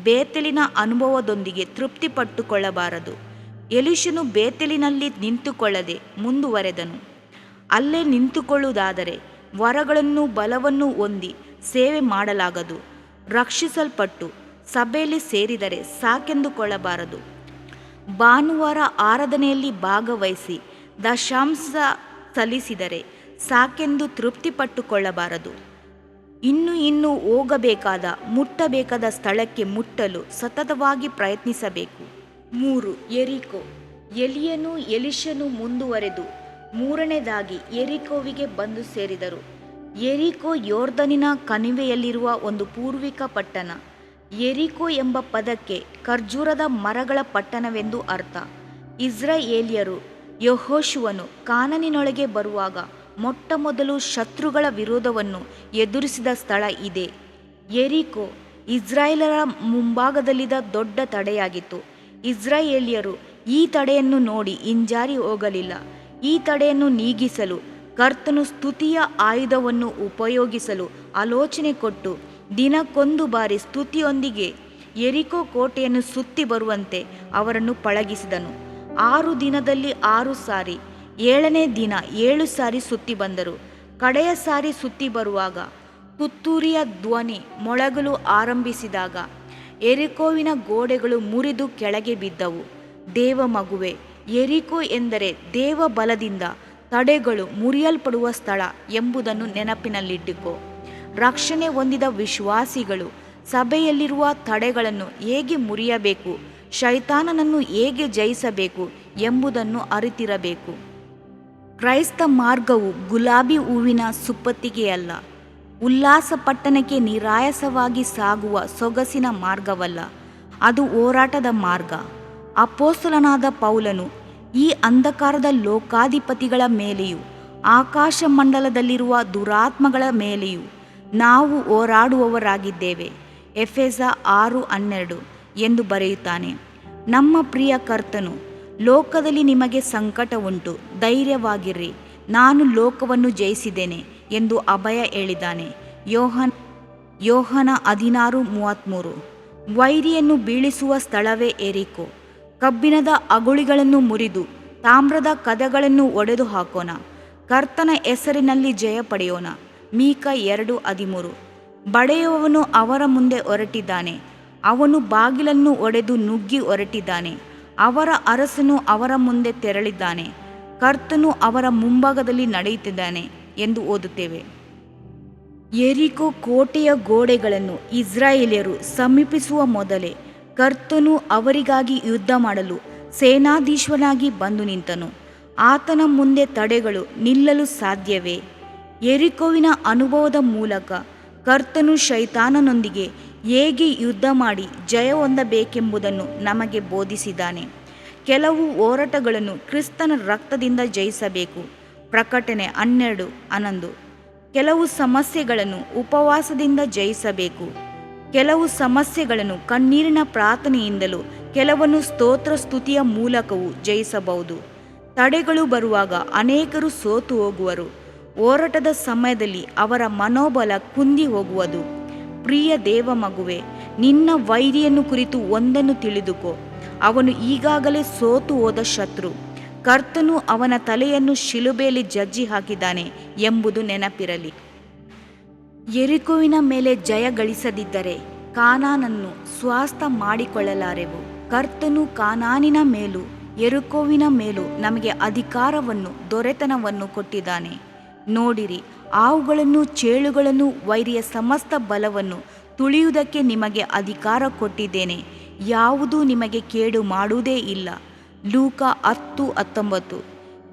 ಬೇತೇಲಿನ ಅನುಭವದೊಂದಿಗೆ ತೃಪ್ತಿಪಟ್ಟುಕೊಳ್ಳಬಾರದು. ಎಲೀಷನು ಬೇತೇಲಿನಲ್ಲಿ ನಿಂತುಕೊಳ್ಳದೆ ಮುಂದುವರೆದನು. ಅಲ್ಲೇ ನಿಂತುಕೊಳ್ಳುವುದಾದರೆ ವರಗಳನ್ನು ಬಲವನ್ನು ಹೊಂದಿ ಸೇವೆ ಮಾಡಲಾಗದು. ರಕ್ಷಿಸಲ್ಪಟ್ಟು ಸಭೆಯಲ್ಲಿ ಸೇರಿದರೆ ಸಾಕೆಂದುಕೊಳ್ಳಬಾರದು. ಭಾನುವಾರ ಆರಾಧನೆಯಲ್ಲಿ ಭಾಗವಹಿಸಿ ದಶಾಂಶ ಸಲ್ಲಿಸಿದರೆ ಸಾಕೆಂದು ತೃಪ್ತಿಪಟ್ಟುಕೊಳ್ಳಬಾರದು. ಇನ್ನು ಹೋಗಬೇಕಾದ ಮುಟ್ಟಬೇಕಾದ ಸ್ಥಳಕ್ಕೆ ಮುಟ್ಟಲು ಸತತವಾಗಿ ಪ್ರಯತ್ನಿಸಬೇಕು. 3. ಯೆರಿಕೋ. ಎಲಿಯನು ಎಲೀಷನು ಮುಂದುವರೆದು ಮೂರನೇದಾಗಿ ಯೆರಿಕೋವಿಗೆ ಬಂದು ಸೇರಿದರು. ಯೆರಿಕೋ ಯೋರ್ದನಿನ ಕಣಿವೆಯಲ್ಲಿರುವ ಒಂದು ಪೂರ್ವಿಕ ಪಟ್ಟಣ. ಯೆರಿಕೋ ಎಂಬ ಪದಕ್ಕೆ ಖರ್ಜೂರದ ಮರಗಳ ಪಟ್ಟಣವೆಂದು ಅರ್ಥ. ಇಸ್ರಾಯೇಲ್ಯರು ಯೆಹೋಶುವನು ಕಾನಾನಿನೊಳಗೆ ಬರುವಾಗ ಮೊಟ್ಟಮೊದಲು ಶತ್ರುಗಳ ವಿರೋಧವನ್ನು ಎದುರಿಸಿದ ಸ್ಥಳ ಇದೇ. ಯೆರಿಕೋ ಇಸ್ರಾಯೇಲರ ಮುಂಭಾಗದಲ್ಲಿದ್ದ ದೊಡ್ಡ ತಡೆಯಾಗಿತ್ತು. ಇಸ್ರಾಯೇಲ್ಯರು ಈ ತಡೆಯನ್ನು ನೋಡಿ ಹಿಂಜಾರಿ ಹೋಗಲಿಲ್ಲ. ಈ ತಡೆಯನ್ನು ನೀಗಿಸಲು ಕರ್ತನು ಸ್ತುತಿಯ ಆಯುಧವನ್ನು ಉಪಯೋಗಿಸಲು ಆಲೋಚನೆ ಕೊಟ್ಟು ದಿನಕ್ಕೊಂದು ಬಾರಿ ಸ್ತುತಿಯೊಂದಿಗೆ ಯೆರಿಕೋ ಕೋಟೆಯನ್ನು ಸುತ್ತಿ ಬರುವಂತೆ ಅವರನ್ನು ಪಳಗಿಸಿದನು. 6 ದಿನದಲ್ಲಿ 6 ಸಾರಿ, 7ನೇ ದಿನ 7 ಸಾರಿ ಸುತ್ತಿ ಬಂದರು. ಕಡೆಯ ಸಾರಿ ಸುತ್ತಿ ಬರುವಾಗ ತುತ್ತೂರಿಯ ಧ್ವನಿ ಮೊಳಗಲು ಆರಂಭಿಸಿದಾಗ ಯೆರಿಕೋವಿನ ಗೋಡೆಗಳು ಮುರಿದು ಕೆಳಗೆ ಬಿದ್ದವು. ದೇವ ಮಗುವೆ, ಯೆರಿಕೋ ಎಂದರೆ ದೇವ ಬಲದಿಂದ ತಡೆಗಳು ಮುರಿಯಲ್ಪಡುವ ಸ್ಥಳ ಎಂಬುದನ್ನು ನೆನಪಿನಲ್ಲಿಟ್ಟುಕೋ. ರಕ್ಷಣೆ ಹೊಂದಿದ ವಿಶ್ವಾಸಿಗಳು ಸಭೆಯಲ್ಲಿರುವ ತಡೆಗಳನ್ನು ಹೇಗೆ ಮುರಿಯಬೇಕು, ಶೈತಾನನನ್ನು ಹೇಗೆ ಜಯಿಸಬೇಕು ಎಂಬುದನ್ನು ಅರಿತಿರಬೇಕು. ಕ್ರೈಸ್ತ ಮಾರ್ಗವು ಗುಲಾಬಿ ಹೂವಿನ ಸುಪ್ಪತ್ತಿಗೆಯಲ್ಲ. ಉಲ್ಲಾಸ ಪಟ್ಟಣಕ್ಕೆ ನಿರಾಯಾಸವಾಗಿ ಸಾಗುವ ಸೊಗಸಿನ ಮಾರ್ಗವಲ್ಲ, ಅದು ಹೋರಾಟದ ಮಾರ್ಗ. ಅಪೊಸ್ತಲನಾದ ಪೌಲನು ಈ ಅಂಧಕಾರದ ಲೋಕಾಧಿಪತಿಗಳ ಮೇಲೆಯೂ ಆಕಾಶ ಮಂಡಲದಲ್ಲಿರುವ ದುರಾತ್ಮಗಳ ಮೇಲೆಯೂ ನಾವು ಹೋರಾಡುವವರಾಗಿದ್ದೇವೆ, ಎಫೆಸ 6:12 ಎಂದು ಬರೆಯುತ್ತಾನೆ. ನಮ್ಮ ಪ್ರಿಯ ಕರ್ತನು, ಲೋಕದಲ್ಲಿ ನಿಮಗೆ ಸಂಕಟ ಉಂಟು, ಧೈರ್ಯವಾಗಿರ್ರಿ, ನಾನು ಲೋಕವನ್ನು ಜಯಿಸಿದ್ದೇನೆ ಎಂದು ಅಭಯ ಹೇಳಿದ್ದಾನೆ. ಯೋಹನ 16:33. ವೈರಿಯನ್ನು ಬೀಳಿಸುವ ಸ್ಥಳವೇ ಯೆರಿಕೋ. ಕಬ್ಬಿಣದ ಅಗುಳಿಗಳನ್ನು ಮುರಿದು ತಾಮ್ರದ ಕದಗಳನ್ನು ಒಡೆದು ಹಾಕೋಣ. ಕರ್ತನ ಹೆಸರಿನಲ್ಲಿ ಜಯ ಪಡೆಯೋಣ. ಮೀಕ 2:13. ಬಡೆಯುವವನು ಅವರ ಮುಂದೆ ಹೊರಟಿದ್ದಾನೆ, ಅವನು ಬಾಗಿಲನ್ನು ಒಡೆದು ನುಗ್ಗಿ ಹೊರಟಿದ್ದಾನೆ. ಅವರ ಅರಸನು ಅವರ ಮುಂದೆ ತೆರಳಿದ್ದಾನೆ, ಕರ್ತನು ಅವರ ಮುಂಭಾಗದಲ್ಲಿ ನಡೆಯುತ್ತಿದ್ದಾನೆ ಎಂದು ಓದುತ್ತೇವೆ. ಯೆರಿಕೋ ಕೋಟೆಯ ಗೋಡೆಗಳನ್ನು ಇಸ್ರಾಯೇಲ್ಯರು ಸಮೀಪಿಸುವ ಮೊದಲೇ ಕರ್ತನು ಅವರಿಗಾಗಿ ಯುದ್ಧ ಮಾಡಲು ಸೇನಾಧೀಶ್ವರನಾಗಿ ಬಂದು ನಿಂತನು. ಆತನ ಮುಂದೆ ತಡೆಗಳು ನಿಲ್ಲಲು ಸಾಧ್ಯವೇ? ಯೆರಿಕೋವಿನ ಅನುಭವದ ಮೂಲಕ ಕರ್ತನು ಶೈತಾನನೊಂದಿಗೆ ಹೇಗೆ ಯುದ್ಧ ಮಾಡಿ ಜಯ ಹೊಂದಬೇಕೆಂಬುದನ್ನು ನಮಗೆ ಬೋಧಿಸಿದ್ದಾನೆ. ಕೆಲವು ಹೋರಾಟಗಳನ್ನು ಕ್ರಿಸ್ತನ ರಕ್ತದಿಂದ ಜಯಿಸಬೇಕು. ಪ್ರಕಟಣೆ 12:11. ಕೆಲವು ಸಮಸ್ಯೆಗಳನ್ನು ಉಪವಾಸದಿಂದ ಜಯಿಸಬೇಕು. ಕೆಲವು ಸಮಸ್ಯೆಗಳನ್ನು ಕಣ್ಣೀರಿನ ಪ್ರಾರ್ಥನೆಯಿಂದಲೂ ಕೆಲವನ್ನು ಸ್ತೋತ್ರ ಸ್ತುತಿಯ ಮೂಲಕವೂ ಜಯಿಸಬಹುದು. ತಡೆಗಳು ಬರುವಾಗ ಅನೇಕರು ಸೋತು ಹೋಗುವರು. ಹೋರಾಟದ ಸಮಯದಲ್ಲಿ ಅವರ ಮನೋಬಲ ಕುಂದಿ ಹೋಗುವುದು. ಪ್ರಿಯ ದೇವ ಮಗುವೆ, ನಿನ್ನ ವೈರಿಯನ್ನು ಕುರಿತು ಒಂದನ್ನು ತಿಳಿದುಕೋ, ಅವನು ಈಗಾಗಲೇ ಸೋತು ಹೋದ ಶತ್ರು. ಕರ್ತನು ಅವನ ತಲೆಯನ್ನು ಶಿಲುಬೆಯಲ್ಲಿ ಜಜ್ಜಿ ಹಾಕಿದ್ದಾನೆ ಎಂಬುದು ನೆನಪಿರಲಿ. ಯೆರಿಕೋವಿನ ಮೇಲೆ ಜಯ ಗಳಿಸದಿದ್ದರೆ ಕಾನಾನನ್ನು ಸ್ವಾಸ್ಥ ಮಾಡಿಕೊಳ್ಳಲಾರೆವು. ಕರ್ತನು ಕಾನಾನಿನ ಮೇಲೂ ಯೆರಿಕೋವಿನ ಮೇಲೂ ನಮಗೆ ಅಧಿಕಾರವನ್ನು, ದೊರೆತನವನ್ನು ಕೊಟ್ಟಿದ್ದಾನೆ. ನೋಡಿರಿ, ಹಾವುಗಳನ್ನು, ಚೇಳುಗಳನ್ನು, ವೈರಿಯ ಸಮಸ್ತ ಬಲವನ್ನು ತುಳಿಯುವುದಕ್ಕೆ ನಿಮಗೆ ಅಧಿಕಾರ ಕೊಟ್ಟಿದ್ದೇನೆ. ಯಾವುದೂ ನಿಮಗೆ ಕೇಡು ಮಾಡುವುದೇ ಇಲ್ಲ. ಲೂಕ 10:19.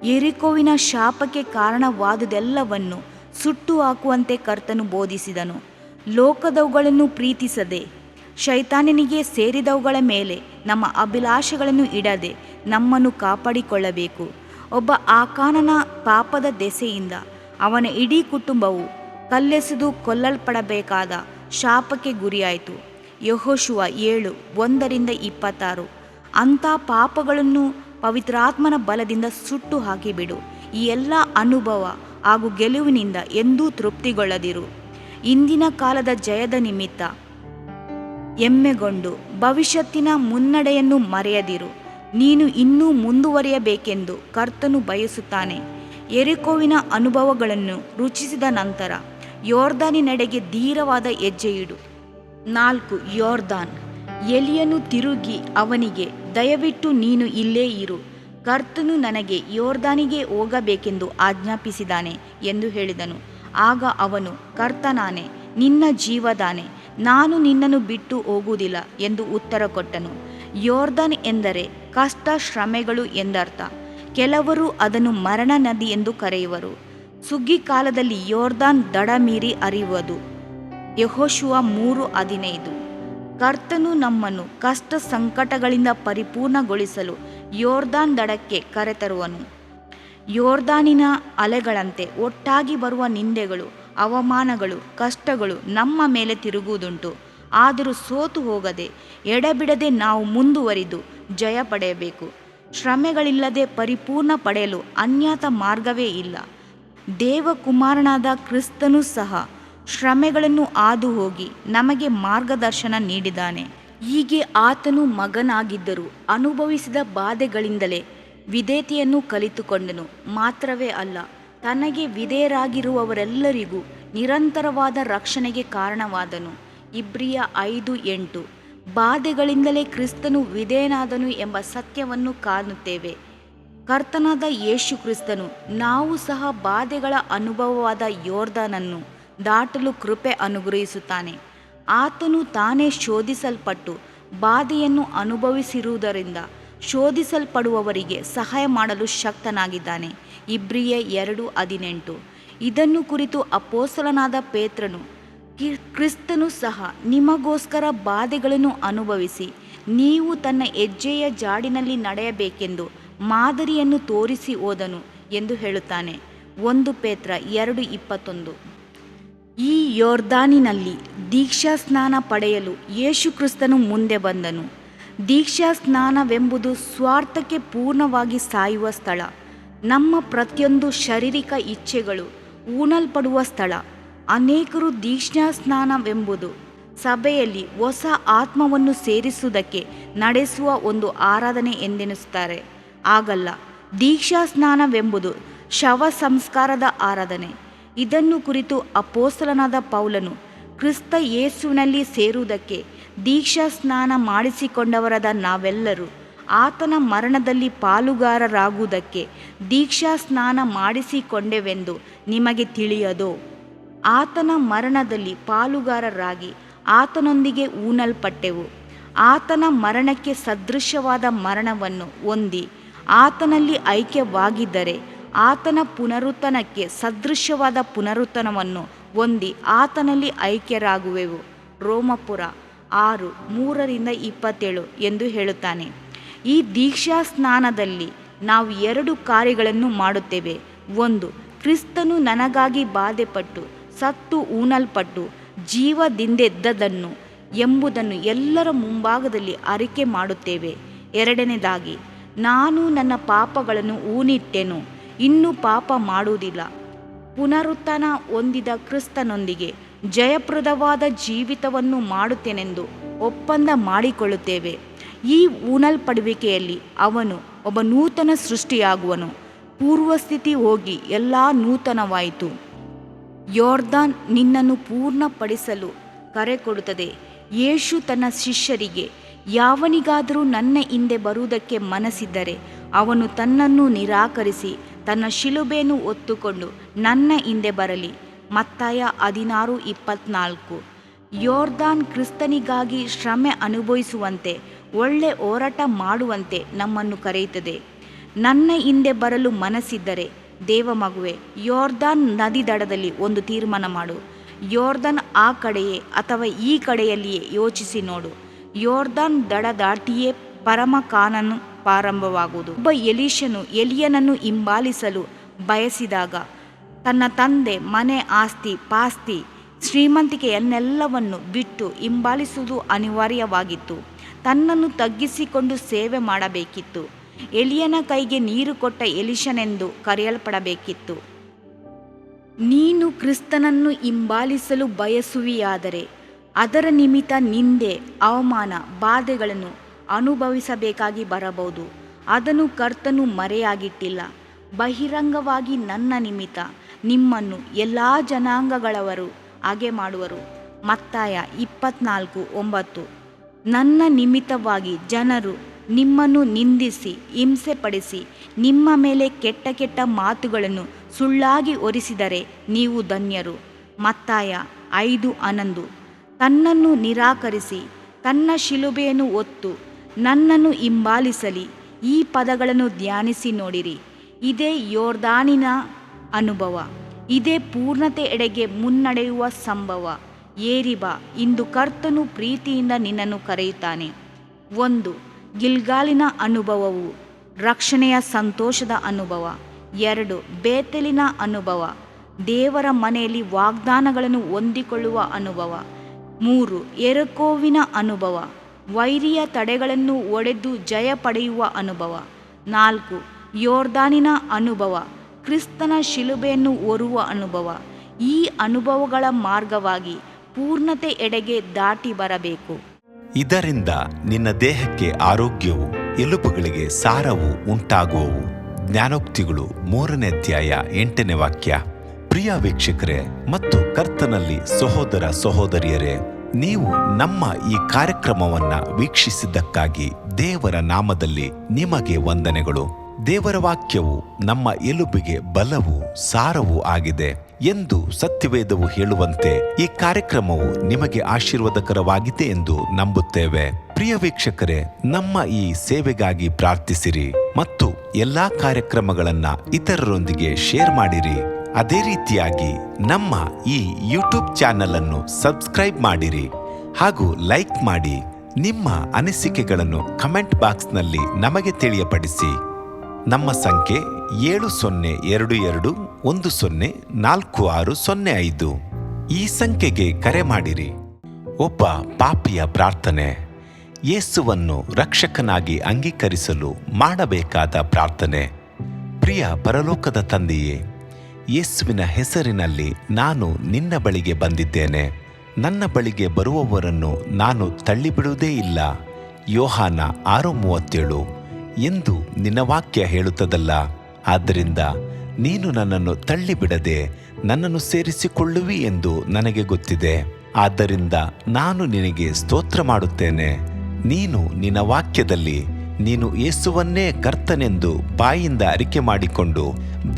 ಯೆರಿಕೋವಿನ ಶಾಪಕ್ಕೆ ಕಾರಣವಾದುದೆಲ್ಲವನ್ನು ಸುಟ್ಟು ಹಾಕುವಂತೆ ಕರ್ತನು ಬೋಧಿಸಿದನು. ಲೋಕದವುಗಳನ್ನು ಪ್ರೀತಿಸದೆ, ಶೈತಾನನಿಗೆ ಸೇರಿದವುಗಳ ಮೇಲೆ ನಮ್ಮ ಅಭಿಲಾಷೆಗಳನ್ನು ಇಡದೆ ನಮ್ಮನ್ನು ಕಾಪಾಡಿಕೊಳ್ಳಬೇಕು. ಒಬ್ಬ ಆಕಾನನ ಪಾಪದ ದೆಸೆಯಿಂದ ಅವನ ಇಡೀ ಕುಟುಂಬವು ಕಲ್ಲೆಸೆದು ಕೊಲ್ಲಲ್ಪಡಬೇಕಾದ ಶಾಪಕ್ಕೆ ಗುರಿಯಾಯಿತು. ಯೆಹೋಶುವ 7:1-26. ಅಂಥ ಪಾಪಗಳನ್ನು ಪವಿತ್ರಾತ್ಮನ ಬಲದಿಂದ ಸುಟ್ಟು ಹಾಕಿಬಿಡು. ಈ ಎಲ್ಲ ಅನುಭವ ಹಾಗೂ ಗೆಲುವಿನಿಂದ ಎಂದೂ ತೃಪ್ತಿಗೊಳ್ಳದಿರು. ಇಂದಿನ ಕಾಲದ ಜಯದ ನಿಮಿತ್ತ ಹೆಮ್ಮೆಗೊಂಡು ಭವಿಷ್ಯತ್ತಿನ ಮುನ್ನಡೆಯನ್ನು ಮರೆಯದಿರು. ನೀನು ಇನ್ನೂ ಮುಂದುವರಿಯಬೇಕೆಂದು ಕರ್ತನು ಬಯಸುತ್ತಾನೆ. ಯೆರಿಕೋವಿನ ಅನುಭವಗಳನ್ನು ರುಚಿಸಿದ ನಂತರ ಯೋರ್ದಾನಿನೆಡೆಗೆ ಧೀರವಾದ ಹೆಜ್ಜೆ ಇಡು. 4. ಯೋರ್ದಾನ್. ಎಲಿಯನು ತಿರುಗಿ ಅವನಿಗೆ, ದಯವಿಟ್ಟು ನೀನು ಇಲ್ಲೇ ಇರು, ಕರ್ತನು ನನಗೆ ಯೋರ್ದಾನಿಗೆ ಹೋಗಬೇಕೆಂದು ಆಜ್ಞಾಪಿಸಿದ್ದಾನೆ ಎಂದು ಹೇಳಿದನು. ಆಗ ಅವನು, ಕರ್ತನಾನೆ, ನಿನ್ನ ಜೀವದಾನೆ, ನಾನು ನಿನ್ನನ್ನು ಬಿಟ್ಟು ಹೋಗುವುದಿಲ್ಲ ಎಂದು ಉತ್ತರ ಕೊಟ್ಟನು. ಯೋರ್ದಾನ್ ಎಂದರೆ ಕಷ್ಟ, ಶ್ರಮೆಗಳು ಎಂದರ್ಥ. ಕೆಲವರು ಅದನ್ನು ಮರಣ ನದಿ ಎಂದು ಕರೆಯುವರು. ಸುಗ್ಗಿ ಕಾಲದಲ್ಲಿ ಯೋರ್ದಾನ್ ದಡ ಮೀರಿ ಹರಿಯುವುದು. ಯೆಹೋಶುವ 3:15. ಕರ್ತನು ನಮ್ಮನ್ನು ಕಷ್ಟ ಸಂಕಟಗಳಿಂದ ಪರಿಪೂರ್ಣಗೊಳಿಸಲು ಯೋರ್ದಾನ್ ದಡಕ್ಕೆ ಕರೆತರುವನು. ಯೋರ್ದಾನಿನ ಅಲೆಗಳಂತೆ ಒಟ್ಟಾಗಿ ಬರುವ ನಿಂದೆಗಳು, ಅವಮಾನಗಳು, ಕಷ್ಟಗಳು ನಮ್ಮ ಮೇಲೆ ತಿರುಗುವುದುಂಟು. ಆದರೂ ಸೋತು ಹೋಗದೆ, ಎಡೆಬಿಡದೆ ನಾವು ಮುಂದುವರಿದು ಜಯ ಪಡೆಯಬೇಕು. ಶ್ರಮೆಗಳಿಲ್ಲದೆ ಪರಿಪೂರ್ಣ ಪಡೆಯಲು ಅನ್ಯಥ ಮಾರ್ಗವೇ ಇಲ್ಲ. ದೇವಕುಮಾರನಾದ ಕ್ರಿಸ್ತನು ಸಹ ಶ್ರಮೆಗಳನ್ನು ಹಾದು ಹೋಗಿ ನಮಗೆ ಮಾರ್ಗದರ್ಶನ ನೀಡಿದ್ದಾನೆ. ಹೀಗೆ ಆತನು ಮಗನಾಗಿದ್ದರೂ ಅನುಭವಿಸಿದ ಬಾಧೆಗಳಿಂದಲೇ ವಿಧೇಯತೆಯನ್ನು ಕಲಿತುಕೊಂಡನು. ಮಾತ್ರವೇ ಅಲ್ಲ, ತನಗೆ ವಿಧೇಯರಾಗಿರುವವರೆಲ್ಲರಿಗೂ ನಿರಂತರವಾದ ರಕ್ಷಣೆಗೆ ಕಾರಣವಾದನು. ಇಬ್ರಿಯ 5:8. ಬಾಧೆಗಳಿಂದಲೇ ಕ್ರಿಸ್ತನು ವಿಧೇಯನಾದನು ಎಂಬ ಸತ್ಯವನ್ನು ಕಾಣುತ್ತೇವೆ. ಕರ್ತನಾದ ಯೇಸು ಕ್ರಿಸ್ತನು ನಾವು ಸಹ ಬಾಧೆಗಳ ಅನುಭವವಾದ ಯೋರ್ದಾನನ್ನು ದಾಟಲು ಕೃಪೆ ಅನುಗ್ರಹಿಸುತ್ತಾನೆ. ಆತನು ತಾನೇ ಶೋಧಿಸಲ್ಪಟ್ಟು ಬಾಧೆಯನ್ನು ಅನುಭವಿಸಿರುವುದರಿಂದ ಶೋಧಿಸಲ್ಪಡುವವರಿಗೆ ಸಹಾಯ ಮಾಡಲು ಶಕ್ತನಾಗಿದ್ದಾನೆ. ಇಬ್ರಿಯ 2:18. ಇದನ್ನು ಕುರಿತು ಅಪೊಸ್ತಲನಾದ ಪೇತ್ರನು, ಕ್ರಿಸ್ತನು ಸಹ ನಿಮಗೋಸ್ಕರ ಬಾಧೆಗಳನ್ನು ಅನುಭವಿಸಿ ನೀವು ತನ್ನ ಹೆಜ್ಜೆಯ ಜಾಡಿನಲ್ಲಿ ನಡೆಯಬೇಕೆಂದು ಮಾದರಿಯನ್ನು ತೋರಿಸಿ ಹೋದನು ಎಂದು ಹೇಳುತ್ತಾನೆ. 1 ಪೇತ್ರ 2:21. ಈ ಯೋರ್ದಾನಿನಲ್ಲಿ ದೀಕ್ಷಾಸ್ನಾನ ಪಡೆಯಲು ಯೇಸು ಕ್ರಿಸ್ತನು ಮುಂದೆ ಬಂದನು. ದೀಕ್ಷಾಸ್ನಾನವೆಂಬುದು ಸ್ವಾರ್ಥಕ್ಕೆ ಪೂರ್ಣವಾಗಿ ಸಾಯುವ ಸ್ಥಳ. ನಮ್ಮ ಪ್ರತಿಯೊಂದು ಶಾರೀರಿಕ ಇಚ್ಛೆಗಳು ಊನಲ್ಪಡುವ ಸ್ಥಳ. ಅನೇಕರು ದೀಕ್ಷಾಸ್ನಾನವೆಂಬುದು ಸಭೆಯಲ್ಲಿ ಹೊಸ ಆತ್ಮವನ್ನು ಸೇರಿಸುವುದಕ್ಕೆ ನಡೆಸುವ ಒಂದು ಆರಾಧನೆ ಎಂದೆನಿಸುತ್ತಾರೆ. ಹಾಗಲ್ಲ. ದೀಕ್ಷಾಸ್ನಾನವೆಂಬುದು ಶವ ಸಂಸ್ಕಾರದ ಆರಾಧನೆ. ಇದನ್ನು ಕುರಿತು ಅಪೊಸ್ತಲನಾದ ಪೌಲನು, ಕ್ರಿಸ್ತ ಯೇಸುವಿನಲ್ಲಿ ಸೇರುವುದಕ್ಕೆ ದೀಕ್ಷಾಸ್ನಾನ ಮಾಡಿಸಿಕೊಂಡವರಾದ ನಾವೆಲ್ಲರೂ ಆತನ ಮರಣದಲ್ಲಿ ಪಾಲುಗಾರರಾಗುವುದಕ್ಕೆ ದೀಕ್ಷಾಸ್ನಾನ ಮಾಡಿಸಿಕೊಂಡೆವೆಂದು ನಿಮಗೆ ತಿಳಿಯದೋ? ಆತನ ಮರಣದಲ್ಲಿ ಪಾಲುಗಾರರಾಗಿ ಆತನೊಂದಿಗೆ ಊನಲ್ಪಟ್ಟೆವು. ಆತನ ಮರಣಕ್ಕೆ ಸದೃಶವಾದ ಮರಣವನ್ನು ಹೊಂದಿ ಆತನಲ್ಲಿ ಐಕ್ಯವಾಗಿದ್ದರೆ ಆತನ ಪುನರುತ್ಥಾನಕ್ಕೆ ಸದೃಶವಾದ ಪುನರುತ್ಥಾನವನ್ನು ಹೊಂದಿ ಆತನಲ್ಲಿ ಐಕ್ಯರಾಗುವೆವು. ರೋಮಾಪುರ 6:3-27 ಎಂದು ಹೇಳುತ್ತಾನೆ. ಈ ದೀಕ್ಷಾಸ್ನಾನದಲ್ಲಿ ನಾವು 2 ಕಾರ್ಯಗಳನ್ನು ಮಾಡುತ್ತೇವೆ. 1, ಕ್ರಿಸ್ತನು ನನಗಾಗಿ ಬಾಧೆಪಟ್ಟು ಸತ್ತು ಊನಲ್ಪಟ್ಟು ಜೀವದಿಂದೆದ್ದದನ್ನು ಎಂಬುದನ್ನು ಎಲ್ಲರ ಮುಂಭಾಗದಲ್ಲಿ ಅರಿಕೆ ಮಾಡುತ್ತೇವೆ. 2ನೇದಾಗಿ, ನಾನು ನನ್ನ ಪಾಪಗಳನ್ನು ಊನಿಟ್ಟೆನು, ಇನ್ನೂ ಪಾಪ ಮಾಡುವುದಿಲ್ಲ. ಪುನರುತ್ಥಾನ ಹೊಂದಿದ ಕ್ರಿಸ್ತನೊಂದಿಗೆ ಜಯಪ್ರದವಾದ ಜೀವಿತವನ್ನು ಮಾಡುತ್ತೇನೆಂದು ಒಪ್ಪಂದ ಮಾಡಿಕೊಳ್ಳುತ್ತೇವೆ. ಈ ಊನಲ್ಪಡುವಿಕೆಯಲ್ಲಿ ಅವನು ಒಬ್ಬ ನೂತನ ಸೃಷ್ಟಿಯಾಗುವನು. ಪೂರ್ವಸ್ಥಿತಿ ಹೋಗಿ ಎಲ್ಲ ನೂತನವಾಯಿತು. ಯೋರ್ದಾನ್ ನಿನ್ನನ್ನು ಪೂರ್ಣಪಡಿಸಲು ಕರೆ ಕೊಡುತ್ತದೆ. ಯೇಸು ತನ್ನ ಶಿಷ್ಯರಿಗೆ, ಯಾವನಿಗಾದರೂ ನನ್ನ ಹಿಂದೆ ಬರುವುದಕ್ಕೆ ಮನಸ್ಸಿದ್ದರೆ ಅವನು ತನ್ನನ್ನು ನಿರಾಕರಿಸಿ ತನ್ನ ಶಿಲುಬೆಯನ್ನು ಹೊತ್ತುಕೊಂಡು ನನ್ನ ಹಿಂದೆ ಬರಲಿ. ಮತ್ತಾಯ 16:24. ಯೋರ್ದಾನ್ ಕ್ರಿಸ್ತನಿಗಾಗಿ ಶ್ರಮೆ ಅನುಭವಿಸುವಂತೆ, ಒಳ್ಳೆ ಹೋರಾಟ ಮಾಡುವಂತೆ ನಮ್ಮನ್ನು ಕರೆಯುತ್ತದೆ. ನನ್ನ ಹಿಂದೆ ಬರಲು ಮನಸ್ಸಿದ್ದರೆ ದೇವಮಗುವೆ, ಯೋರ್ದಾನ್ ನದಿ ದಡದಲ್ಲಿ ಒಂದು ತೀರ್ಮಾನ ಮಾಡು. ಯೋರ್ದಾನ್ ಆ ಕಡೆಯೇ ಅಥವಾ ಈ ಕಡೆಯಲ್ಲಿಯೇ ಯೋಚಿಸಿ ನೋಡು. ಯೋರ್ದಾನ್ ದಡ ದಾಟಿಯೇ ಪರಮ ಕಾನಾನು ಪ್ರಾರಂಭವಾಗುವುದು. ಒಬ್ಬ ಎಲೀಷನು ಎಲಿಯನನ್ನು ಹಿಂಬಾಲಿಸಲು ಬಯಸಿದಾಗ ತನ್ನ ತಂದೆ, ಮನೆ, ಆಸ್ತಿ ಪಾಸ್ತಿ, ಶ್ರೀಮಂತಿಕೆಯನ್ನೆಲ್ಲವನ್ನು ಬಿಟ್ಟು ಹಿಂಬಾಲಿಸುವುದು ಅನಿವಾರ್ಯವಾಗಿತ್ತು. ತನ್ನನ್ನು ತಗ್ಗಿಸಿಕೊಂಡು ಸೇವೆ ಮಾಡಬೇಕಿತ್ತು. ಎಲಿಯನ ಕೈಗೆ ನೀರು ಕೊಟ್ಟ ಎಲೀಷನೆಂದು ಕರೆಯಲ್ಪಡಬೇಕಿತ್ತು. ನೀನು ಕ್ರಿಸ್ತನನ್ನು ಹಿಂಬಾಲಿಸಲು ಬಯಸುವಿಯಾದರೆ ಅದರ ನಿಮಿತ್ತ ನಿಂದೆ, ಅವಮಾನ, ಬಾಧೆಗಳನ್ನು ಅನುಭವಿಸಬೇಕಾಗಿ ಬರಬಹುದು. ಅದನ್ನು ಕರ್ತನು ಮರೆಯಾಗಿಟ್ಟಿಲ್ಲ. ಬಹಿರಂಗವಾಗಿ ನನ್ನ ನಿಮಿತ್ತ ನಿಮ್ಮನ್ನು ಎಲ್ಲ ಜನಾಂಗಗಳವರು ಹಾಗೆ ಮಾಡುವರು. ಮತ್ತಾಯ 24:9. ನನ್ನ ನಿಮಿತ್ತವಾಗಿ ಜನರು ನಿಮ್ಮನ್ನು ನಿಂದಿಸಿ ಹಿಂಸೆಪಡಿಸಿ ನಿಮ್ಮ ಮೇಲೆ ಕೆಟ್ಟ ಕೆಟ್ಟ ಮಾತುಗಳನ್ನು ಸುಳ್ಳಾಗಿ ಹೊರಿಸಿದರೆ ನೀವು ಧನ್ಯರು. ಮತ್ತಾಯ 5:11. ತನ್ನನ್ನು ನಿರಾಕರಿಸಿ ತನ್ನ ಶಿಲುಬೆಯನ್ನು ಹೊತ್ತು ನನ್ನನ್ನು ಹಿಂಬಾಲಿಸಲಿ. ಈ ಪದಗಳನ್ನು ಧ್ಯಾನಿಸಿ ನೋಡಿರಿ. ಇದೇ ಯೋರ್ದಾನಿನ ಅನುಭವ. ಇದೇ ಪೂರ್ಣತೆ ಎಡೆಗೆ ಮುನ್ನಡೆಯುವ ಸಂಭವ. ಏರಿ ಬಾ, ಇಂದು ಕರ್ತನು ಪ್ರೀತಿಯಿಂದ ನಿನ್ನನ್ನು ಕರೆಯುತ್ತಾನೆ. 1, ಗಿಲ್ಗಾಲಿನ ಅನುಭವವು ರಕ್ಷಣೆಯ ಸಂತೋಷದ ಅನುಭವ. 2, ಬೇತೇಲಿನ ಅನುಭವ, ದೇವರ ಮನೆಯಲ್ಲಿ ವಾಗ್ದಾನಗಳನ್ನು ಹೊಂದಿಕೊಳ್ಳುವ ಅನುಭವ. 3, ಯೆರಿಕೋವಿನ ಅನುಭವ, ವೈರಿಯ ತಡೆಗಳನ್ನು ಒಡೆದು ಜಯ ಪಡೆಯುವ ಅನುಭವ. 4, ಯೋರ್ದಾನಿನ ಅನುಭವ, ಕ್ರಿಸ್ತನ ಶಿಲುಬೆಯನ್ನು ಹೊರುವ ಅನುಭವ. ಈ ಅನುಭವಗಳ ಮಾರ್ಗವಾಗಿ ಪೂರ್ಣತೆ ಎಡೆಗೆ ದಾಟಿ ಬರಬೇಕು. ಇದರಿಂದ ನಿನ್ನ ದೇಹಕ್ಕೆ ಆರೋಗ್ಯವು, ಎಲುಬುಗಳಿಗೆ ಸಾರವು ಉಂಟಾಗುವವು. ಜ್ಞಾನೋಕ್ತಿಗಳು 3ನೇ ಅಧ್ಯಾಯ 8ನೇ ವಾಕ್ಯ. ಪ್ರಿಯ ವೀಕ್ಷಕರೇ ಮತ್ತು ಕರ್ತನಲ್ಲಿ ಸಹೋದರ ಸಹೋದರಿಯರೇ, ನೀವು ನಮ್ಮ ಈ ಕಾರ್ಯಕ್ರಮವನ್ನ ವೀಕ್ಷಿಸಿದ್ದಕ್ಕಾಗಿ ದೇವರ ನಾಮದಲ್ಲಿ ನಿಮಗೆ ವಂದನೆಗಳು. ದೇವರ ವಾಕ್ಯವು ನಮ್ಮ ಎಲುಬಿಗೆ ಬಲವು, ಸಾರವೂ ಆಗಿದೆ ಎಂದು ಸತ್ಯವೇದವು ಹೇಳುವಂತೆ ಈ ಕಾರ್ಯಕ್ರಮವು ನಿಮಗೆ ಆಶೀರ್ವಾದಕರವಾಗಿದೆ ಎಂದು ನಂಬುತ್ತೇವೆ. ಪ್ರಿಯ ವೀಕ್ಷಕರೇ, ನಮ್ಮ ಈ ಸೇವೆಗಾಗಿ ಪ್ರಾರ್ಥಿಸಿರಿ ಮತ್ತು ಎಲ್ಲಾ ಕಾರ್ಯಕ್ರಮಗಳನ್ನ ಇತರರೊಂದಿಗೆ ಶೇರ್ ಮಾಡಿರಿ. ಅದೇ ರೀತಿಯಾಗಿ ನಮ್ಮ ಈ ಯೂಟ್ಯೂಬ್ ಚಾನಲ್ ಅನ್ನು ಸಬ್ಸ್ಕ್ರೈಬ್ ಮಾಡಿರಿ ಹಾಗೂ ಲೈಕ್ ಮಾಡಿ. ನಿಮ್ಮ ಅನಿಸಿಕೆಗಳನ್ನು ಕಮೆಂಟ್ ಬಾಕ್ಸ್ನಲ್ಲಿ ನಮಗೆ ತಿಳಿಯಪಡಿಸಿ. ನಮ್ಮ ಸಂಖ್ಯೆ 7022104605. ಈ ಸಂಖ್ಯೆಗೆ ಕರೆ ಮಾಡಿರಿ. ಒಬ್ಬ ಪಾಪಿಯ ಪ್ರಾರ್ಥನೆ. ಯೇಸುವನ್ನು ರಕ್ಷಕನಾಗಿ ಅಂಗೀಕರಿಸಲು ಮಾಡಬೇಕಾದ ಪ್ರಾರ್ಥನೆ. ಪ್ರಿಯ ಪರಲೋಕದ ತಂದೆಯೇ, ಯೇಸುವಿನ ಹೆಸರಿನಲ್ಲಿ ನಾನು ನಿನ್ನ ಬಳಿಗೆ ಬಂದಿದ್ದೇನೆ. ನನ್ನ ಬಳಿಗೆ ಬರುವವರನ್ನು ನಾನು ತಳ್ಳಿಬಿಡುವುದೇ ಇಲ್ಲ. ಯೋಹಾನ 6:37 ಎಂದು ನಿನ್ನ ವಾಕ್ಯ ಹೇಳುತ್ತದಲ್ಲ. ಆದ್ದರಿಂದ ನೀನು ನನ್ನನ್ನು ತಳ್ಳಿಬಿಡದೆ ನನ್ನನ್ನು ಸೇರಿಸಿಕೊಳ್ಳುವಿ ಎಂದು ನನಗೆ ಗೊತ್ತಿದೆ. ಆದ್ದರಿಂದ ನಾನು ನಿನಗೆ ಸ್ತೋತ್ರ ಮಾಡುತ್ತೇನೆ. ನೀನು ನಿನ್ನ ವಾಕ್ಯದಲ್ಲಿ ನೀನು ಯೇಸುವನ್ನೇ ಕರ್ತನೆಂದು ಬಾಯಿಂದ ಅರಿಕೆ ಮಾಡಿಕೊಂಡು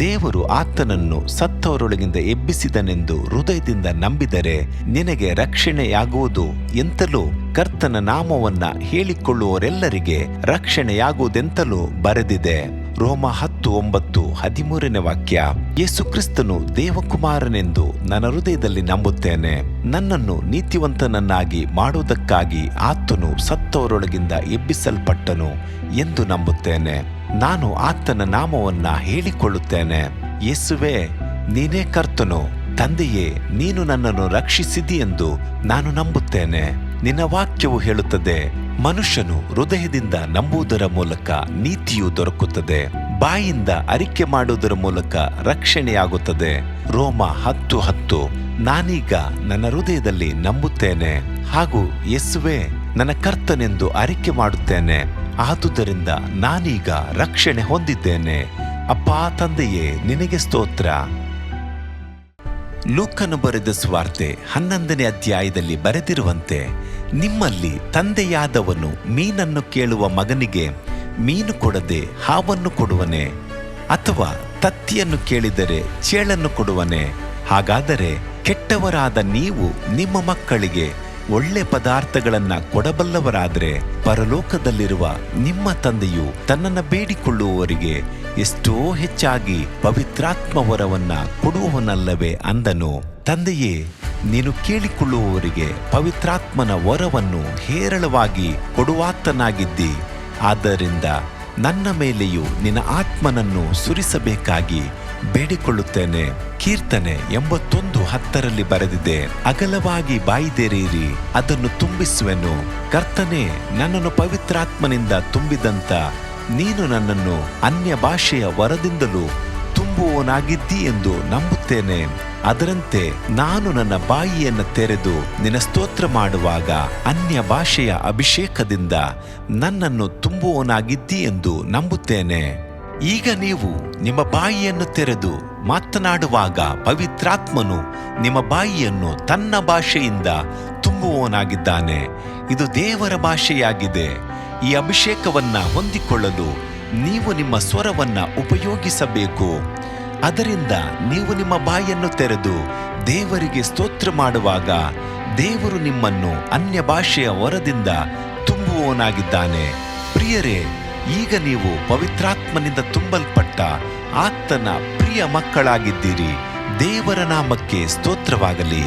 ದೇವರು ಆತನನ್ನು ಸತ್ತವರೊಳಗಿಂದ ಎಬ್ಬಿಸಿದನೆಂದು ಹೃದಯದಿಂದ ನಂಬಿದರೆ ನಿನಗೆ ರಕ್ಷಣೆಯಾಗುವುದು ಎಂತಲೂ ಕರ್ತನ ನಾಮವನ್ನ ಹೇಳಿಕೊಳ್ಳುವವರೆಲ್ಲರಿಗೆ ರಕ್ಷಣೆಯಾಗುವುದೆಂತಲೂ ಬರೆದಿದೆ. ರೋಮ 10:9-13 ವಾಕ್ಯ. ಯೇಸು ಕ್ರಿಸ್ತನು ದೇವಕುಮಾರನೆಂದು ನನ್ನ ಹೃದಯದಲ್ಲಿ ನಂಬುತ್ತೇನೆ. ನನ್ನನ್ನು ನೀತಿವಂತನನ್ನಾಗಿ ಮಾಡುವುದಕ್ಕಾಗಿ ಆತನು ಸತ್ತವರೊಳಗಿಂದ ಎಬ್ಬಿಸಲ್ಪಟ್ಟನು ಎಂದು ನಂಬುತ್ತೇನೆ. ನಾನು ಆತನ ನಾಮವನ್ನ ಹೇಳಿಕೊಳ್ಳುತ್ತೇನೆ. ಯೇಸುವೇ, ನೀನೇ ಕರ್ತನು. ತಂದೆಯೇ, ನೀನು ನನ್ನನ್ನು ರಕ್ಷಿಸಿದಿ ಎಂದು ನಾನು ನಂಬುತ್ತೇನೆ. ನಿನ್ನ ವಾಕ್ಯವು ಹೇಳುತ್ತದೆ, ಮನುಷ್ಯನು ಹೃದಯದಿಂದ ನಂಬುವುದರ ಮೂಲಕ ನೀತಿಯು ದೊರಕುತ್ತದೆ, ಬಾಯಿಂದ ಅರಿಕೆ ಮಾಡುವುದರ ಮೂಲಕ ರಕ್ಷಣೆಯಾಗುತ್ತದೆ. ರೋಮ 10:10. ನಾನೀಗ ನನ್ನ ಹೃದಯದಲ್ಲಿ ನಂಬುತ್ತೇನೆ ಹಾಗೂ ಯೇಸುವೇ ನನ್ನ ಕರ್ತನೆಂದು ಅರಿಕೆ ಮಾಡುತ್ತೇನೆ. ಆದುದರಿಂದ ನಾನೀಗ ರಕ್ಷಣೆ ಹೊಂದಿದ್ದೇನೆ. ಅಪ್ಪಾ ತಂದೆಯೇ, ನಿನಗೆ ಸ್ತೋತ್ರ. ಲೂಕನು ಬರೆದ ಸುವಾರ್ತೆ 11ನೇ ಅಧ್ಯಾಯದಲ್ಲಿ ಬರೆದಿರುವಂತೆ, ನಿಮ್ಮಲ್ಲಿ ತಂದೆಯಾದವನು ಮೀನನ್ನು ಕೇಳುವ ಮಗನಿಗೆ ಮೀನು ಕೊಡದೆ ಹಾವನ್ನು ಕೊಡುವನೆ? ಅಥವಾ ತತ್ತಿಯನ್ನು ಕೇಳಿದರೆ ಚೇಳನ್ನು ಕೊಡುವನೆ? ಹಾಗಾದರೆ ಕೆಟ್ಟವರಾದ ನೀವು ನಿಮ್ಮ ಮಕ್ಕಳಿಗೆ ಒಳ್ಳೆ ಪದಾರ್ಥಗಳನ್ನ ಕೊಡಬಲ್ಲವರಾದರೆ ಪರಲೋಕದಲ್ಲಿರುವ ನಿಮ್ಮ ತಂದೆಯು ತನ್ನನ್ನು ಬೇಡಿಕೊಳ್ಳುವವರಿಗೆ ಎಷ್ಟೋ ಹೆಚ್ಚಾಗಿ ಪವಿತ್ರಾತ್ಮ ವರವನ್ನ ಕೊಡುವವನಲ್ಲವೇ ಅಂದನು. ತಂದೆಯೇ, ನೀನು ಕೇಳಿಕೊಳ್ಳುವವರಿಗೆ ಪವಿತ್ರಾತ್ಮನ ವರವನ್ನು ಹೇರಳವಾಗಿ ಕೊಡುವಾತನಾಗಿದ್ದಿ. ಆದ್ದರಿಂದ ನನ್ನ ಮೇಲೆಯೂ ನಿನ್ನ ಆತ್ಮನನ್ನು ಸುರಿಸಬೇಕಾಗಿ ಬೇಡಿಕೊಳ್ಳುತ್ತೇನೆ. ಕೀರ್ತನೆ 81:10 ಬರೆದಿದೆ, ಅಗಲವಾಗಿ ಬಾಯಿದೆರೆಯಿರಿ, ಅದನ್ನು ತುಂಬಿಸುವೆನು. ಕರ್ತನೇ, ನನ್ನನ್ನು ಪವಿತ್ರಾತ್ಮನಿಂದ ತುಂಬಿದಂತ ನೀನು ನನ್ನನ್ನು ಅನ್ಯ ಭಾಷೆಯ ವರದಿಂದಲೂ ತುಂಬುವವನಾಗಿದ್ದಿ ಎಂದು ನಂಬುತ್ತೇನೆ. ಅದರಂತೆ ನಾನು ನನ್ನ ಬಾಯಿಯನ್ನು ತೆರೆದು ನಿನ್ನ ಸ್ತೋತ್ರ ಮಾಡುವಾಗ ಅನ್ಯ ಭಾಷೆಯ ಅಭಿಷೇಕದಿಂದ ನನ್ನನ್ನು ತುಂಬುವವನಾಗಿದ್ದಿ ಎಂದು ನಂಬುತ್ತೇನೆ. ಈಗ ನೀವು ನಿಮ್ಮ ಬಾಯಿಯನ್ನು ತೆರೆದು ಮಾತನಾಡುವಾಗ ಪವಿತ್ರಾತ್ಮನು ನಿಮ್ಮ ಬಾಯಿಯನ್ನು ತನ್ನ ಭಾಷೆಯಿಂದ ತುಂಬುವವನಾಗಿದ್ದಾನೆ. ಇದು ದೇವರ ಭಾಷೆಯಾಗಿದೆ. ಈ ಅಭಿಷೇಕವನ್ನ ಹೊಂದಿಕೊಳ್ಳಲು ನೀವು ನಿಮ್ಮ ಸ್ವರವನ್ನ ಉಪಯೋಗಿಸಬೇಕು. ಅದರಿಂದ ನೀವು ನಿಮ್ಮ ಬಾಯಿಯನ್ನು ತೆರೆದು ದೇವರಿಗೆ ಸ್ತೋತ್ರ ಮಾಡುವಾಗ ದೇವರು ನಿಮ್ಮನ್ನು ಅನ್ಯ ಭಾಷೆಯ ವರದಿಂದ ತುಂಬುವವನಾಗಿದ್ದಾನೆ. ಪ್ರಿಯರೇ, ಈಗ ನೀವು ಪವಿತ್ರಾತ್ಮನಿಂದ ತುಂಬಲ್ಪಟ್ಟ ಆತನ ಪ್ರಿಯ ಮಕ್ಕಳಾಗಿದ್ದೀರಿ. ದೇವರ ನಾಮಕ್ಕೆ ಸ್ತೋತ್ರವಾಗಲಿ.